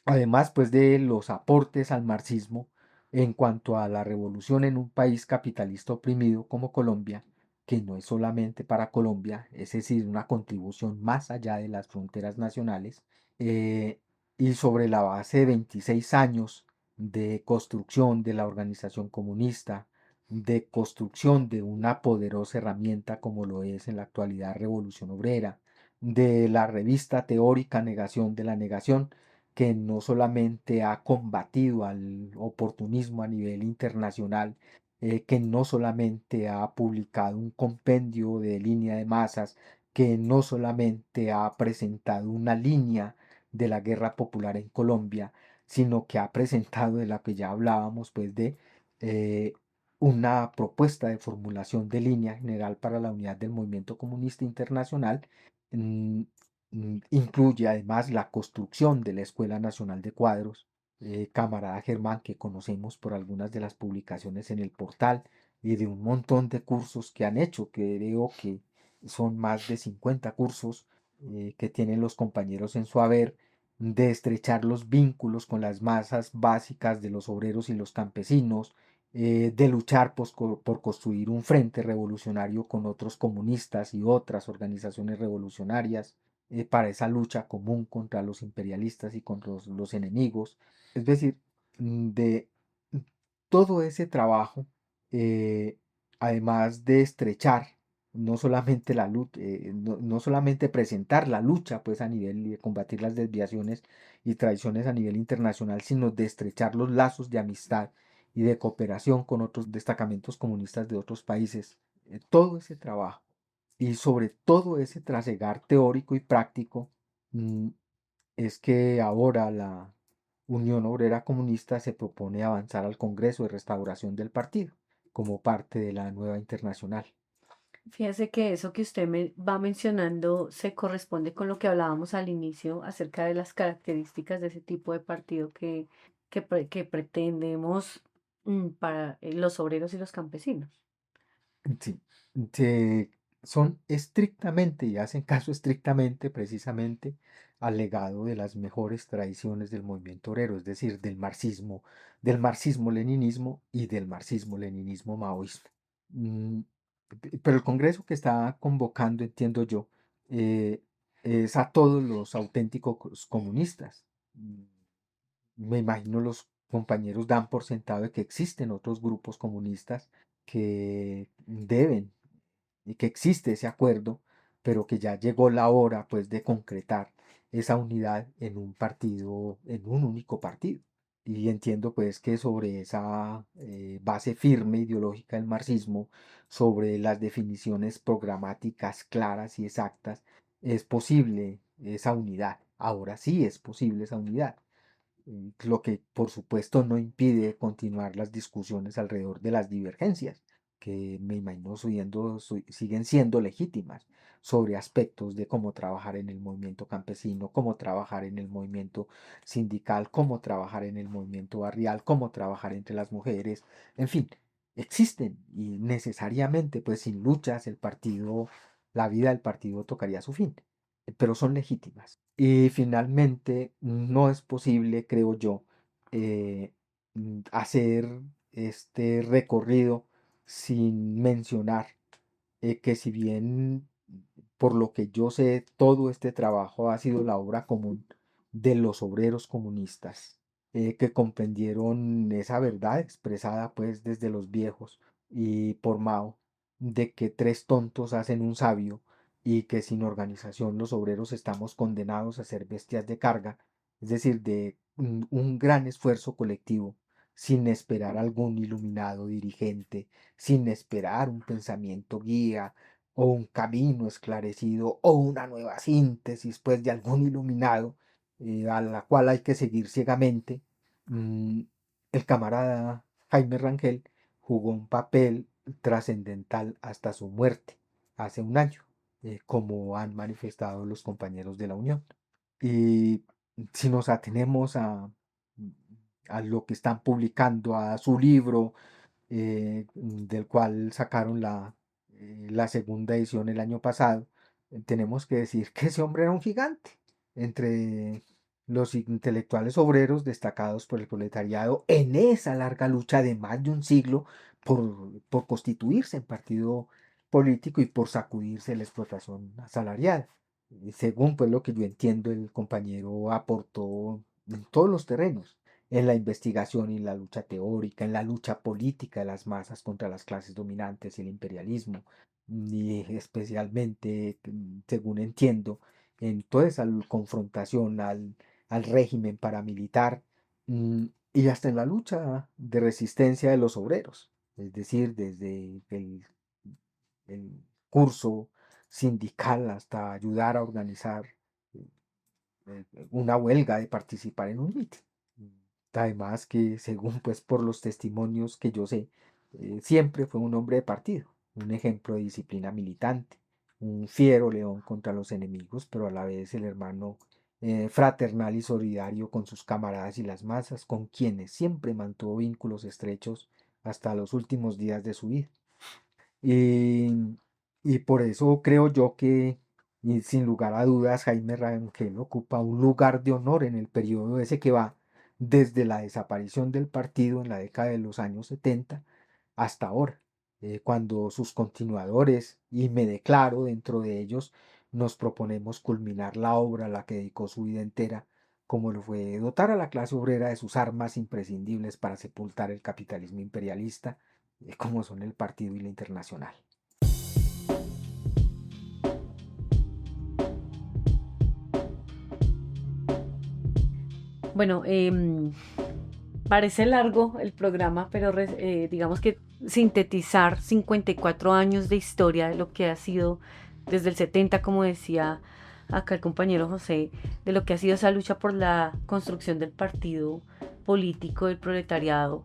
además, pues de los aportes al marxismo en cuanto a la revolución en un país capitalista oprimido como Colombia, que no es solamente para Colombia, es decir, una contribución más allá de las fronteras nacionales, eh, y sobre la base de 26 años de construcción de la organización comunista, de construcción de una poderosa herramienta como lo es en la actualidad Revolución Obrera, de la revista teórica Negación de la Negación, que no solamente ha combatido al oportunismo a nivel internacional, que no solamente ha publicado un compendio de línea de masas, que no solamente ha presentado una línea de la guerra popular en Colombia, sino que ha presentado de la que ya hablábamos, pues de eh, una propuesta de formulación de línea general para la unidad del movimiento comunista internacional. mm, Incluye además la construcción de la Escuela Nacional de Cuadros, camarada Germán, que conocemos por algunas de las publicaciones en el portal y de un montón de cursos que han hecho, que creo que son más de 50 cursos que tienen los compañeros en su haber, de estrechar los vínculos con las masas básicas de los obreros y los campesinos, de luchar por construir un frente revolucionario con otros comunistas y otras organizaciones revolucionarias para esa lucha común contra los imperialistas y contra los enemigos. Es decir, de todo ese trabajo, eh, además de estrechar no solamente la lucha, no solamente presentar la lucha pues a nivel y de combatir las desviaciones y traiciones a nivel internacional, sino de estrechar los lazos de amistad y de cooperación con otros destacamentos comunistas de otros países. Todo ese trabajo Y sobre todo ese trasegar teórico y práctico, mm, es que ahora la Unión Obrera Comunista se propone avanzar al Congreso de Restauración del partido como parte de la nueva internacional. Fíjese que eso que usted me va mencionando se corresponde con lo que hablábamos al inicio acerca de las características de ese tipo de partido que pretendemos para los obreros y los campesinos. Sí, se- son estrictamente y hacen caso estrictamente precisamente al legado de las mejores tradiciones del movimiento obrero, es decir, del marxismo-leninismo y del marxismo-leninismo-maoísmo. Mm, Pero el Congreso que está convocando, entiendo yo, eh, es a todos los auténticos comunistas. Me imagino los compañeros dan por sentado de que existen otros grupos comunistas que deben y que existe ese acuerdo, pero que ya llegó la hora pues de concretar esa unidad en un partido, en un único partido. Y entiendo pues que sobre esa base firme ideológica del marxismo, sobre las definiciones programáticas claras y exactas, es posible esa unidad. Ahora sí es posible esa unidad, lo que por supuesto no impide continuar las discusiones alrededor de las divergencias, que me imagino siguen siendo legítimas, sobre aspectos de cómo trabajar en el movimiento campesino, cómo trabajar en el movimiento sindical, cómo trabajar en el movimiento barrial, cómo trabajar entre las mujeres, en fin, existen y necesariamente pues sin luchas la vida del partido tocaría su fin, pero son legítimas. Y finalmente, no es posible, creo yo, hacer este recorrido sin mencionar que si bien, por lo que yo sé, todo este trabajo ha sido la obra común de los obreros comunistas, que comprendieron esa verdad expresada pues desde los viejos y por Mao, de que tres tontos hacen un sabio y que sin organización los obreros estamos condenados a ser bestias de carga, es decir, de un gran esfuerzo colectivo, sin esperar algún iluminado dirigente, sin esperar un pensamiento guía o un camino esclarecido o una nueva síntesis pues de algún iluminado, a la cual hay que seguir ciegamente. mm, el camarada Jaime Rangel jugó un papel trascendental hasta su muerte hace un año, como han manifestado los compañeros de la Unión. Y si nos atenemos a lo que están publicando, a su libro, del cual sacaron la segunda edición el año pasado, tenemos que decir que ese hombre era un gigante entre los intelectuales obreros destacados por el proletariado en esa larga lucha de más de un siglo por constituirse en partido político y por sacudirse la explotación asalariada. Según pues lo que yo entiendo, el compañero aportó en todos los terrenos, en la investigación y en la lucha teórica, en la lucha política de las masas contra las clases dominantes y el imperialismo, y especialmente, según entiendo, en toda esa confrontación al régimen paramilitar, y hasta en la lucha de resistencia de los obreros, es decir, desde el curso sindical hasta ayudar a organizar una huelga de participar en un mitin. Además que según pues por los testimonios que yo sé, siempre fue un hombre de partido, un ejemplo de disciplina militante, un fiero león contra los enemigos, pero a la vez el hermano fraternal y solidario con sus camaradas y las masas, con quienes siempre mantuvo vínculos estrechos hasta los últimos días de su vida. Y, y por eso creo yo que, y sin lugar a dudas, Jaime Rangel ocupa un lugar de honor en el periodo ese que va desde la desaparición del partido en la década de los años 70 hasta ahora, cuando sus continuadores, y me declaro dentro de ellos, nos proponemos culminar la obra a la que dedicó su vida entera, como lo fue dotar a la clase obrera de sus armas imprescindibles para sepultar el capitalismo imperialista, como son el partido y la internacional. Bueno, parece largo el programa, pero digamos que sintetizar 54 años de historia de lo que ha sido desde el 70, como decía acá el compañero José, de lo que ha sido esa lucha por la construcción del partido político del proletariado,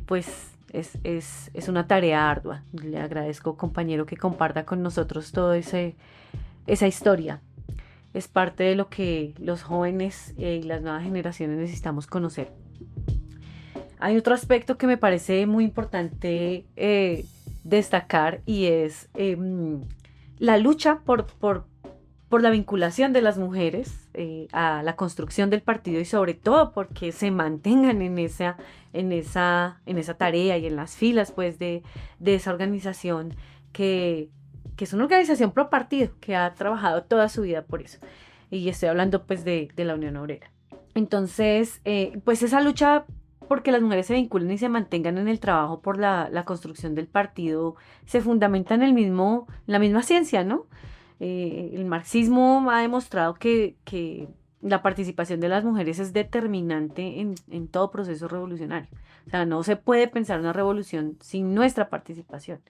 pues es una tarea ardua. Le agradezco, compañero, que comparta con nosotros toda esa historia. Es parte de lo que los jóvenes y las nuevas generaciones necesitamos conocer. Hay otro aspecto que me parece muy importante destacar, y es la lucha por la vinculación de las mujeres a la construcción del partido, y sobre todo porque se mantengan en esa tarea y en las filas pues de esa organización que es una organización pro partido, que ha trabajado toda su vida por eso. Y estoy hablando pues de la Unión Obrera. Entonces, pues esa lucha porque las mujeres se vinculen y se mantengan en el trabajo por la construcción del partido se fundamenta en la misma ciencia, ¿no? El marxismo ha demostrado que la participación de las mujeres es determinante en todo proceso revolucionario. O sea, no se puede pensar una revolución sin nuestra participación,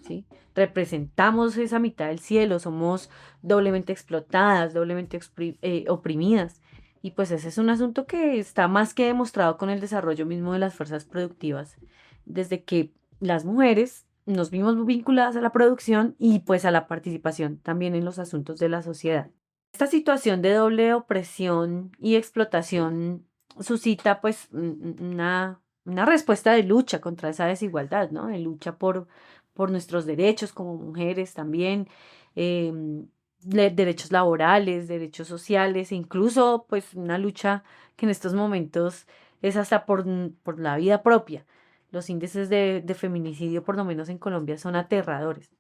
¿sí? Representamos esa mitad del cielo, somos doblemente explotadas, doblemente oprimidas. Y pues ese es un asunto que está más que demostrado con el desarrollo mismo de las fuerzas productivas, desde que las mujeres nos vimos vinculadas a la producción y pues a la participación también en los asuntos de la sociedad. Esta situación de doble opresión y explotación suscita pues una respuesta de lucha contra esa desigualdad, ¿no? De lucha por nuestros derechos como mujeres también, em, derechos laborales, derechos sociales, e incluso pues una lucha que en estos momentos es hasta por la vida propia. Los índices de feminicidio, por lo menos en Colombia, son aterradores.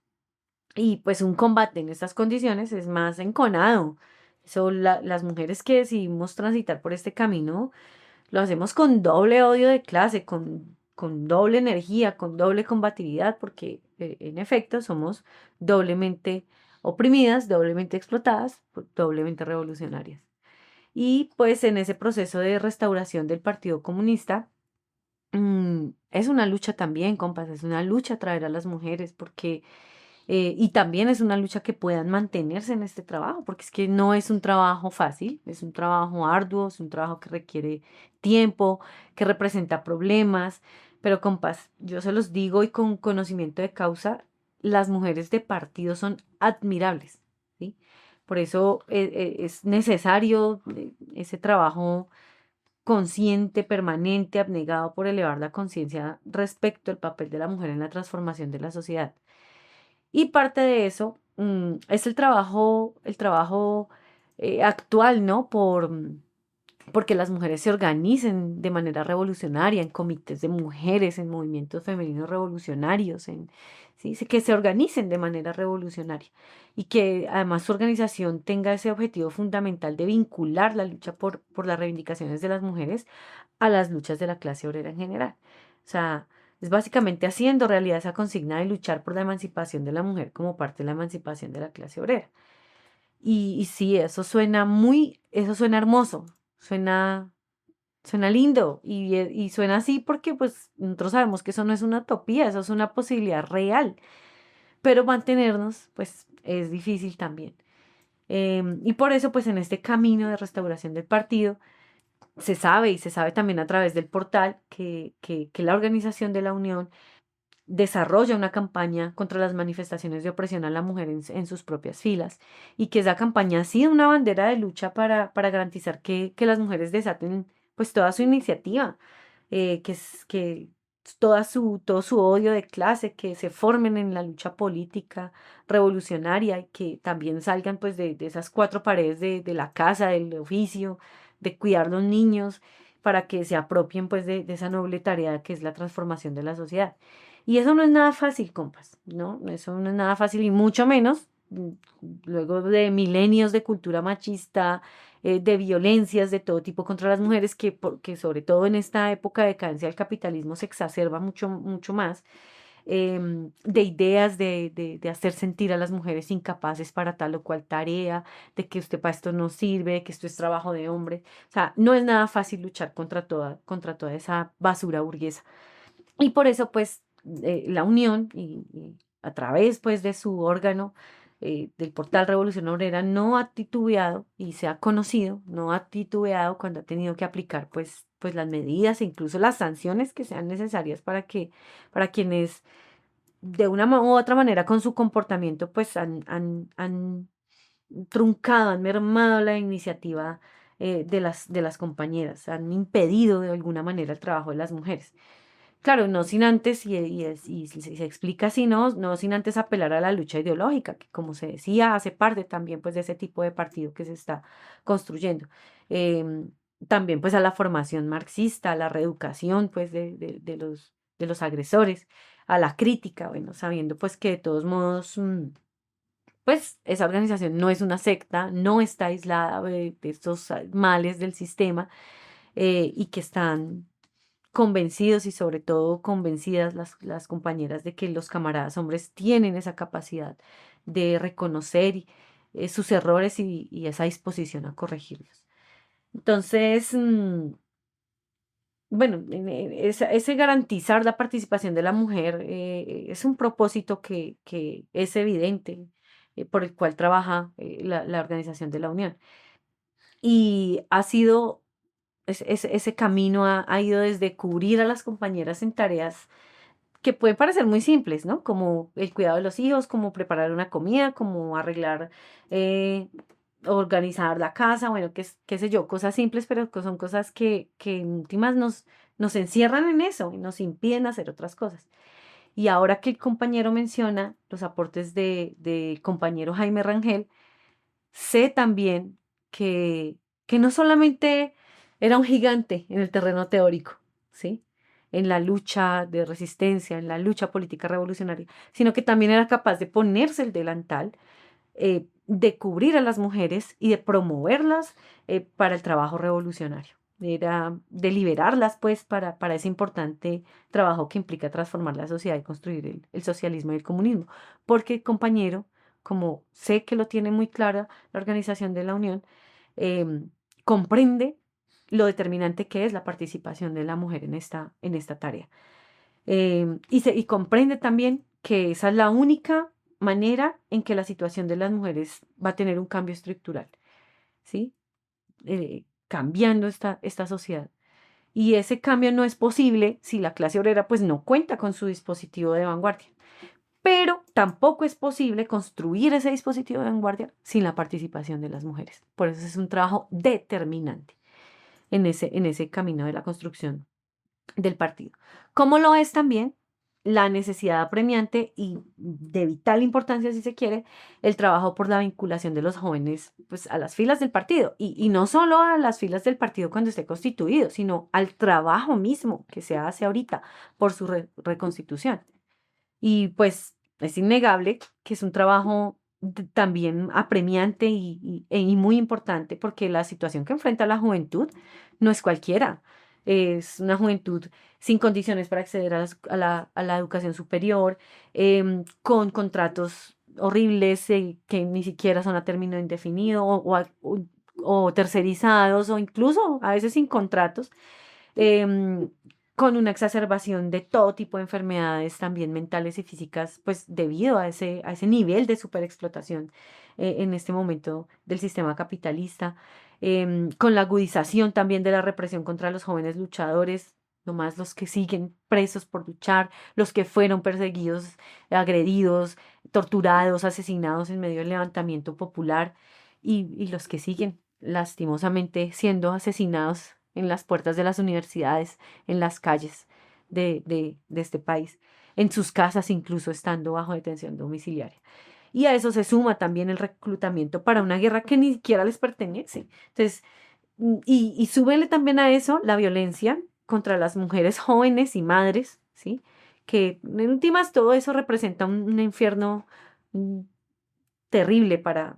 Y pues un combate en estas condiciones es más enconado. Las mujeres que decidimos transitar por este camino lo hacemos con doble odio de clase, con doble energía, con doble combatividad, porque en efecto somos doblemente oprimidas, doblemente explotadas, doblemente revolucionarias. Y pues en ese proceso de restauración del Partido Comunista, es una lucha también, compas, es una lucha traer a las mujeres, porque y también es una lucha que puedan mantenerse en este trabajo, porque es que no es un trabajo fácil, es un trabajo arduo, es un trabajo que requiere tiempo, que representa problemas, pero compas, yo se los digo y con conocimiento de causa, las mujeres de partido son admirables, ¿sí? Por eso es necesario ese trabajo consciente, permanente, abnegado por elevar la conciencia respecto al papel de la mujer en la transformación de la sociedad. Y parte de eso es el trabajo actual, ¿no? Porque las mujeres se organicen de manera revolucionaria en comités de mujeres, en movimientos femeninos revolucionarios, ¿sí? Que se organicen de manera revolucionaria y que además su organización tenga ese objetivo fundamental de vincular la lucha por las reivindicaciones de las mujeres a las luchas de la clase obrera en general. O sea, es básicamente haciendo realidad esa consigna de luchar por la emancipación de la mujer como parte de la emancipación de la clase obrera. Y sí, eso suena hermoso, suena lindo y suena así porque pues nosotros sabemos que eso no es una utopía, eso es una posibilidad real, pero mantenernos pues es difícil también. Y por eso pues en este camino de restauración del partido se sabe y se sabe también a través del portal que la organización de la Unión desarrolla una campaña contra las manifestaciones de opresión a la mujer en sus propias filas, y que esa campaña ha sido una bandera de lucha para garantizar que las mujeres desaten pues toda su iniciativa, que todo su odio de clase, que se formen en la lucha política revolucionaria y que también salgan pues de esas cuatro paredes de la casa, del oficio, de cuidar los niños, para que se apropien pues de esa noble tarea que es la transformación de la sociedad. Y eso no es nada fácil, compas, ¿no? Eso no es nada fácil y mucho menos luego de milenios de cultura machista, de violencias de todo tipo contra las mujeres, porque sobre todo en esta época de decadencia del capitalismo se exacerba mucho, mucho más, de ideas de hacer sentir a las mujeres incapaces para tal o cual tarea, de que usted para esto no sirve, de que esto es trabajo de hombre. O sea, no es nada fácil luchar contra toda esa basura burguesa. Y por eso, pues, la Unión, y a través, pues, de su órgano, del portal Revolución Obrera no ha titubeado y se ha conocido, no ha titubeado cuando ha tenido que aplicar pues las medidas e incluso las sanciones que sean necesarias para quienes de una u otra manera con su comportamiento pues han truncado, han mermado la iniciativa de las compañeras, han impedido de alguna manera el trabajo de las mujeres. Claro, no sin antes, y se explica así, no sin antes apelar a la lucha ideológica, que como se decía, hace parte también pues de ese tipo de partido que se está construyendo. Em, También pues a la formación marxista, a la reeducación pues de los agresores, a la crítica, bueno, sabiendo pues que de todos modos, pues esa organización no es una secta, no está aislada de estos males del sistema, y que están convencidos y sobre todo convencidas las compañeras de que los camaradas hombres tienen esa capacidad de reconocer sus errores y esa disposición a corregirlos. Entonces, bueno, ese garantizar la participación de la mujer es un propósito que es evidente, por el cual trabaja la Organización de la Unión. Y ha sido ese camino ha ido desde cubrir a las compañeras en tareas que pueden parecer muy simples, ¿no? Como el cuidado de los hijos, como preparar una comida, como arreglar, eh, organizar la casa, bueno, qué sé yo, cosas simples, pero que son cosas que en últimas nos encierran en eso y nos impiden hacer otras cosas. Y ahora que el compañero menciona los aportes de compañero Jaime Rangel, sé también que no solamente era un gigante en el terreno teórico, ¿sí? En la lucha de resistencia, en la lucha política revolucionaria, sino que también era capaz de ponerse el delantal, de cubrir a las mujeres y de promoverlas para el trabajo revolucionario. Era de liberarlas, pues, para ese importante trabajo que implica transformar la sociedad y construir el socialismo y el comunismo. Porque, compañero, como sé que lo tiene muy clara la Organización de la Unión, em, comprende lo determinante que es la participación de la mujer en esta tarea. Y comprende también que esa es la única manera en que la situación de las mujeres va a tener un cambio estructural, ¿sí? Cambiando esta sociedad. Y ese cambio no es posible si la clase obrera pues no cuenta con su dispositivo de vanguardia. Pero tampoco es posible construir ese dispositivo de vanguardia sin la participación de las mujeres. Por eso es un trabajo determinante en ese camino de la construcción del partido. Como lo es también la necesidad apremiante y de vital importancia, si se quiere, el trabajo por la vinculación de los jóvenes pues, a las filas del partido. Y no solo a las filas del partido cuando esté constituido, sino al trabajo mismo que se hace ahorita por su reconstitución. Y pues es innegable que es un trabajo también apremiante y muy importante porque la situación que enfrenta la juventud no es cualquiera. Es una juventud sin condiciones para acceder a la educación superior, con contratos horribles que ni siquiera son a término indefinido o tercerizados o incluso a veces sin contratos, em, con una exacerbación de todo tipo de enfermedades también mentales y físicas, pues debido a ese nivel de superexplotación en este momento del sistema capitalista, con la agudización también de la represión contra los jóvenes luchadores, nomás los que siguen presos por luchar, los que fueron perseguidos, agredidos, torturados, asesinados en medio del levantamiento popular y los que siguen lastimosamente siendo asesinados en las puertas de las universidades, en las calles de este país, en sus casas incluso estando bajo detención domiciliaria. Y a eso se suma también el reclutamiento para una guerra que ni siquiera les pertenece. Entonces, y súbele también a eso la violencia contra las mujeres jóvenes y madres, ¿sí? Que en últimas todo eso representa un infierno mm, terrible para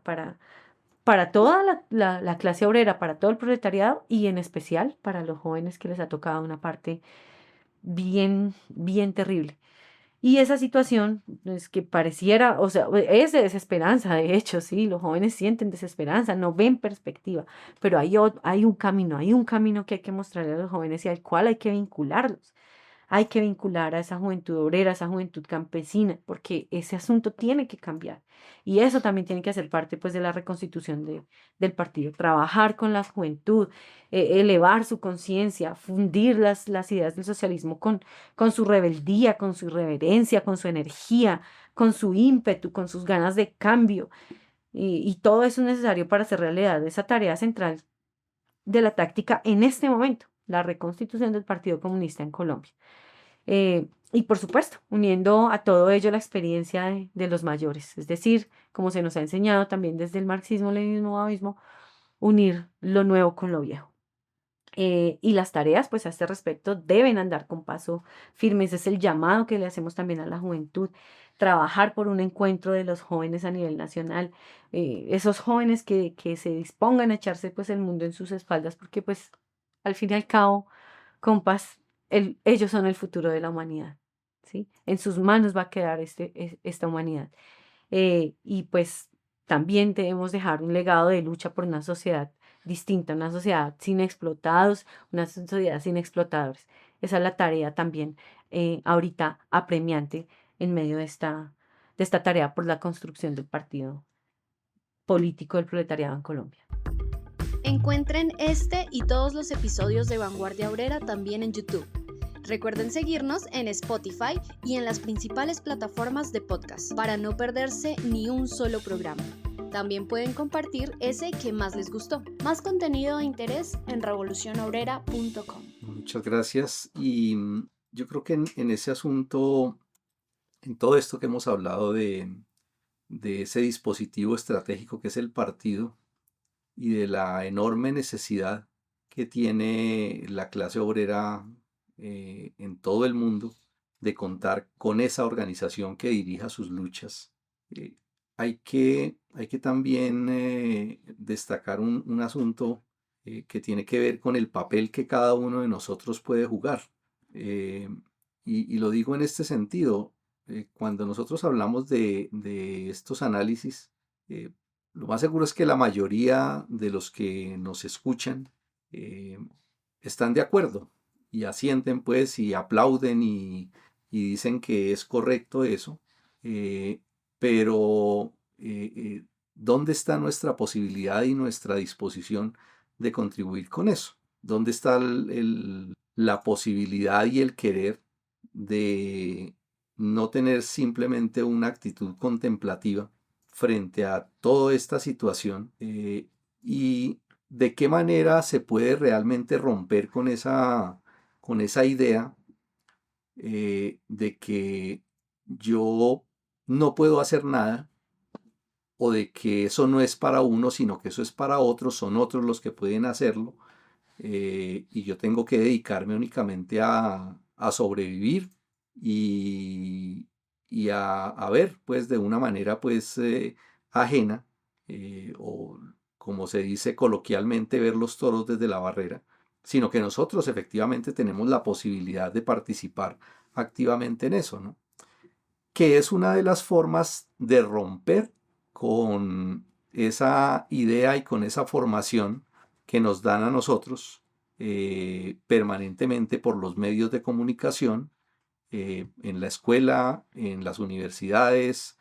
toda la clase obrera, para todo el proletariado y en especial para los jóvenes que les ha tocado una parte bien terrible. Y esa situación es que pareciera, o sea, es de desesperanza, de hecho, sí, los jóvenes sienten desesperanza, no ven perspectiva, pero hay un camino que hay que mostrarle a los jóvenes y al cual hay que vincularlos hay que vincular a esa juventud obrera, a esa juventud campesina, porque ese asunto tiene que cambiar. Y eso también tiene que hacer parte pues de la reconstitución del partido, trabajar con la juventud, elevar su conciencia, fundir las ideas del socialismo con su rebeldía, con su irreverencia, con su energía, con su ímpetu, con sus ganas de cambio. Y todo eso es necesario para hacer realidad esa tarea central de la táctica en este momento, la reconstitución del Partido Comunista en Colombia. Y por supuesto, uniendo a todo ello la experiencia de los mayores, es decir, como se nos ha enseñado también desde el marxismo, leninismo, maoísmo, unir lo nuevo con lo viejo. Y las tareas, pues a este respecto, deben andar con paso firme. Ese es el llamado que le hacemos también a la juventud. Trabajar por un encuentro de los jóvenes a nivel nacional. Esos jóvenes que se dispongan a echarse pues el mundo en sus espaldas, porque pues al fin y al cabo, compas, ellos son el futuro de la humanidad, ¿sí? En sus manos va a quedar esta humanidad. Y pues también debemos dejar un legado de lucha por una sociedad distinta, una sociedad sin explotados, una sociedad sin explotadores. Esa es la tarea también ahorita apremiante en medio de esta tarea por la construcción del partido político del proletariado en Colombia. Encuentren este y todos los episodios de Vanguardia Obrera también en YouTube. Recuerden seguirnos en Spotify y en las principales plataformas de podcast para no perderse ni un solo programa. También pueden compartir ese que más les gustó. Más contenido de interés en revolucionobrera.com. Muchas gracias. Y yo creo que en ese asunto, en todo esto que hemos hablado de ese dispositivo estratégico que es el partido y de la enorme necesidad que tiene la clase obrera en todo el mundo de contar con esa organización que dirija sus luchas. Hay que también destacar un asunto que tiene que ver con el papel que cada uno de nosotros puede jugar. Y lo digo en este sentido, cuando nosotros hablamos de estos análisis, lo más seguro es que la mayoría de los que nos escuchan están de acuerdo y asienten pues y aplauden y dicen que es correcto eso, pero ¿dónde está nuestra posibilidad y nuestra disposición de contribuir con eso? ¿Dónde está la posibilidad y el querer de no tener simplemente una actitud contemplativa frente a toda esta situación? Y de qué manera se puede realmente romper con esa idea de que yo no puedo hacer nada, o de que eso no es para uno, sino que eso es para otros, son otros los que pueden hacerlo, y yo tengo que dedicarme únicamente a sobrevivir y a ver, pues de una manera pues ajena, o como se dice coloquialmente, ver los toros desde la barrera, sino que nosotros efectivamente tenemos la posibilidad de participar activamente en eso, ¿no? Que es una de las formas de romper con esa idea y con esa formación que nos dan a nosotros permanentemente por los medios de comunicación, en la escuela, en las universidades,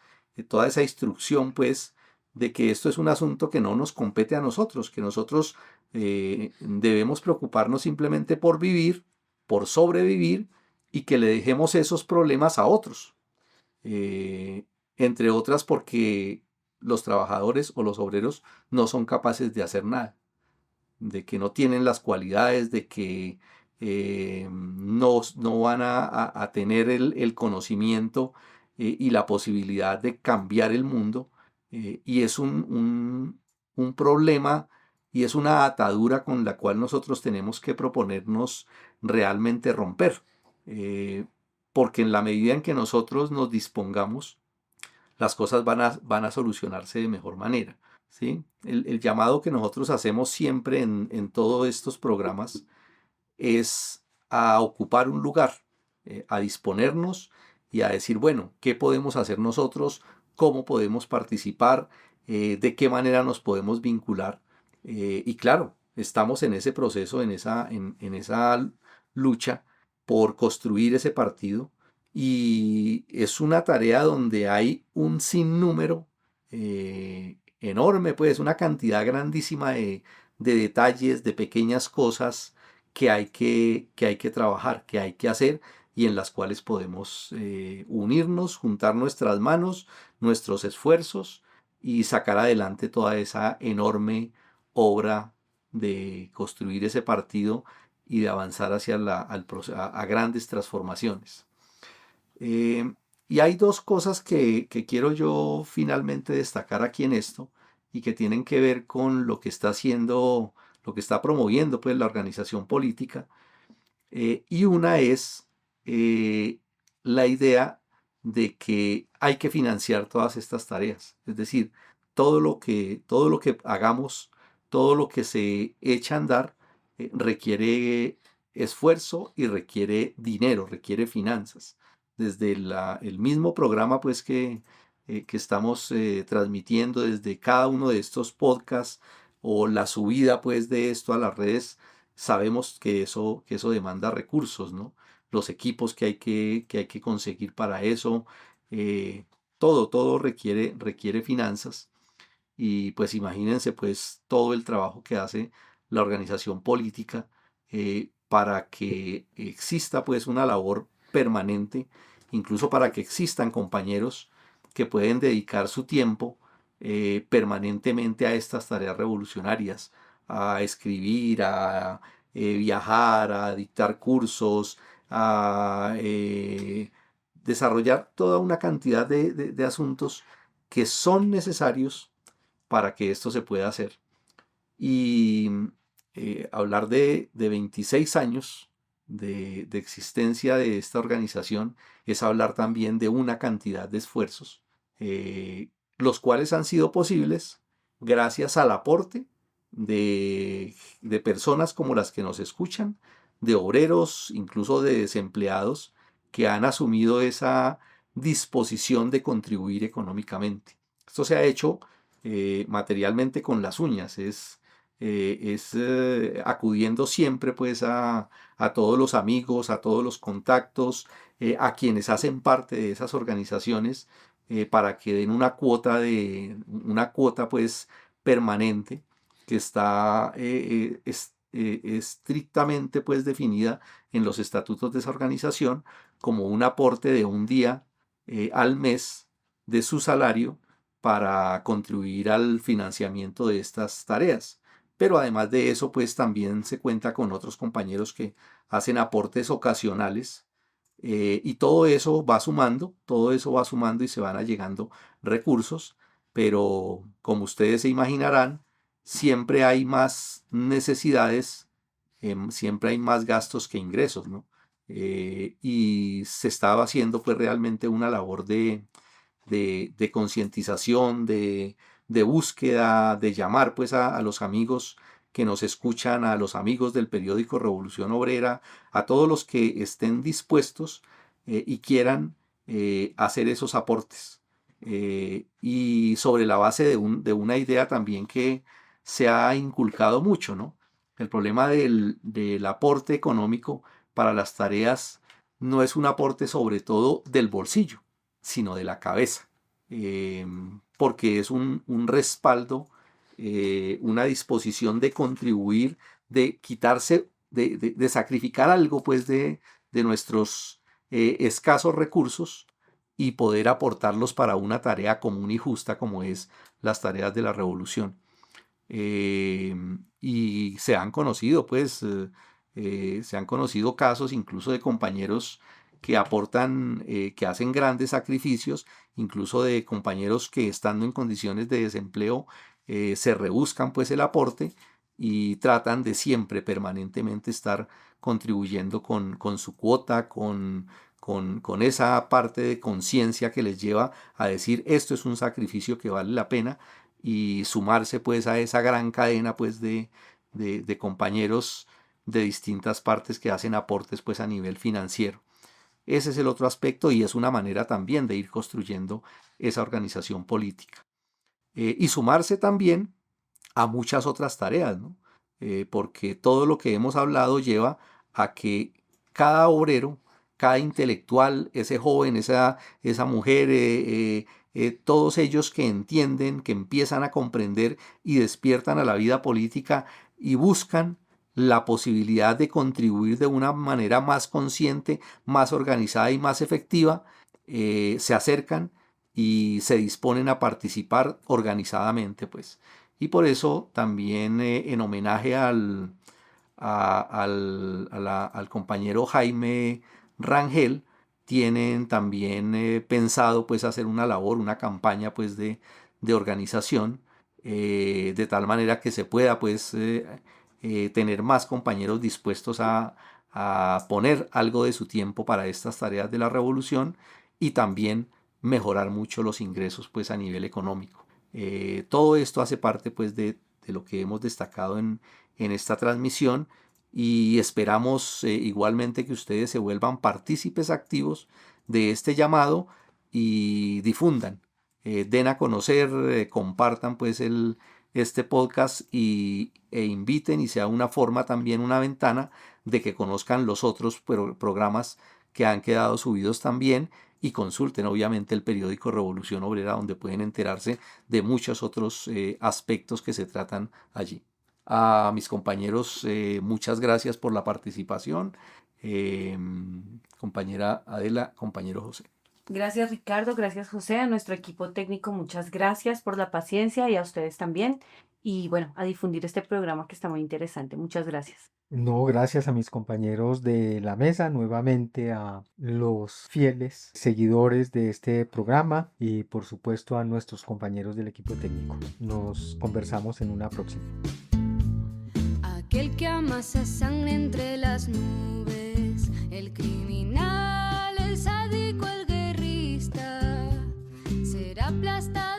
toda esa instrucción pues de que esto es un asunto que no nos compete a nosotros, que nosotros debemos preocuparnos simplemente por vivir, por sobrevivir, y que le dejemos esos problemas a otros. Entre otras porque los trabajadores o los obreros no son capaces de hacer nada, de que no tienen las cualidades, de que no van a tener el conocimiento y la posibilidad de cambiar el mundo, y es un problema y es una atadura con la cual nosotros tenemos que proponernos realmente romper, porque en la medida en que nosotros nos dispongamos, las cosas van a solucionarse de mejor manera, ¿sí? El llamado que nosotros hacemos siempre en todos estos programas es a ocupar un lugar, a disponernos y a decir, bueno, ¿qué podemos hacer nosotros? ¿Cómo podemos participar? ¿De qué manera nos podemos vincular? Y claro, estamos en ese proceso, en esa lucha, por construir ese partido, y es una tarea donde hay un sinnúmero enorme, pues una cantidad grandísima de detalles, de pequeñas cosas que hay que trabajar, que hay que hacer y en las cuales podemos unirnos, juntar nuestras manos, nuestros esfuerzos y sacar adelante toda esa enorme obra de construir ese partido y de avanzar hacia a grandes transformaciones. Eh, y hay dos cosas que quiero yo finalmente destacar aquí en esto y que tienen que ver con lo que está haciendo, lo que está promoviendo pues la organización política. Y una es la idea de que hay que financiar todas estas tareas. Es decir, todo lo que hagamos, todo lo que se echa a andar, requiere esfuerzo y requiere dinero, requiere finanzas. Desde el mismo programa pues que estamos transmitiendo, desde cada uno de estos podcasts o la subida pues de esto a las redes, sabemos que eso demanda recursos, ¿no? Los equipos que hay que conseguir para eso, eh, todo requiere finanzas. Y pues imagínense pues todo el trabajo que hace la organización política para que exista pues una labor permanente, incluso para que existan compañeros que pueden dedicar su tiempo permanentemente a estas tareas revolucionarias, a escribir, a viajar, a dictar cursos, a desarrollar toda una cantidad de asuntos que son necesarios para que esto se pueda hacer. Y hablar de 26 años de existencia de esta organización es hablar también de una cantidad de esfuerzos, los cuales han sido posibles gracias al aporte de personas como las que nos escuchan, de obreros, incluso de desempleados, que han asumido esa disposición de contribuir económicamente. Esto se ha hecho materialmente con las uñas, acudiendo siempre pues a todos los amigos, a todos los contactos, a quienes hacen parte de esas organizaciones para que den una cuota pues permanente que está estrictamente pues definida en los estatutos de esa organización como un aporte de un día al mes de su salario para contribuir al financiamiento de estas tareas. Pero además de eso, pues también se cuenta con otros compañeros que hacen aportes ocasionales y todo eso va sumando y se van allegando recursos, pero como ustedes se imaginarán, siempre hay más necesidades, siempre hay más gastos que ingresos, ¿no? Y se estaba haciendo pues realmente una labor de concientización, de búsqueda, de llamar pues a los amigos que nos escuchan, a los amigos del periódico Revolución Obrera, a todos los que estén dispuestos y quieran hacer esos aportes. Y sobre la base de una idea también que se ha inculcado mucho, ¿no? El problema del aporte económico para las tareas no es un aporte sobre todo del bolsillo, sino de la cabeza, porque es un respaldo, una disposición de contribuir, de quitarse, de sacrificar algo pues de nuestros escasos recursos y poder aportarlos para una tarea común y justa como es las tareas de la revolución. Y se han conocido pues se han conocido casos incluso de compañeros que aportan, que hacen grandes sacrificios, incluso de compañeros que estando en condiciones de desempleo se rebuscan pues el aporte y tratan de siempre permanentemente estar contribuyendo con su cuota, con esa parte de conciencia que les lleva a decir esto es un sacrificio que vale la pena y sumarse pues a esa gran cadena pues de compañeros de distintas partes que hacen aportes pues a nivel financiero. Ese es el otro aspecto y es una manera también de ir construyendo esa organización política. Y sumarse también a muchas otras tareas, ¿no? Porque todo lo que hemos hablado lleva a que cada obrero, cada intelectual, ese joven, esa mujer, todos ellos que entienden, que empiezan a comprender y despiertan a la vida política y buscan la posibilidad de contribuir de una manera más consciente, más organizada y más efectiva, se acercan y se disponen a participar organizadamente, pues. Y por eso también en homenaje al compañero Jaime Rangel, tienen también pensado pues hacer una labor, una campaña pues de organización, de tal manera que se pueda pues tener más compañeros dispuestos a poner algo de su tiempo para estas tareas de la revolución y también mejorar mucho los ingresos pues a nivel económico. Todo esto hace parte pues de lo que hemos destacado en esta transmisión y esperamos igualmente que ustedes se vuelvan partícipes activos de este llamado y difundan, den a conocer, compartan pues este podcast e inviten y sea una forma también, una ventana de que conozcan los otros programas que han quedado subidos también y consulten obviamente el periódico Revolución Obrera, donde pueden enterarse de muchos otros aspectos que se tratan allí. A mis compañeros, muchas gracias por la participación. Compañera Adela, compañero José. Gracias Ricardo, gracias José, a nuestro equipo técnico muchas gracias por la paciencia y a ustedes también. Y bueno, a difundir este programa que está muy interesante. Muchas gracias. No, gracias a mis compañeros de la mesa, nuevamente a los fieles seguidores de este programa y por supuesto a nuestros compañeros del equipo técnico. Nos conversamos en una próxima. Aquel que amasa sangre entre las nubes, el criminal, el sádico, el guerrista, será aplastado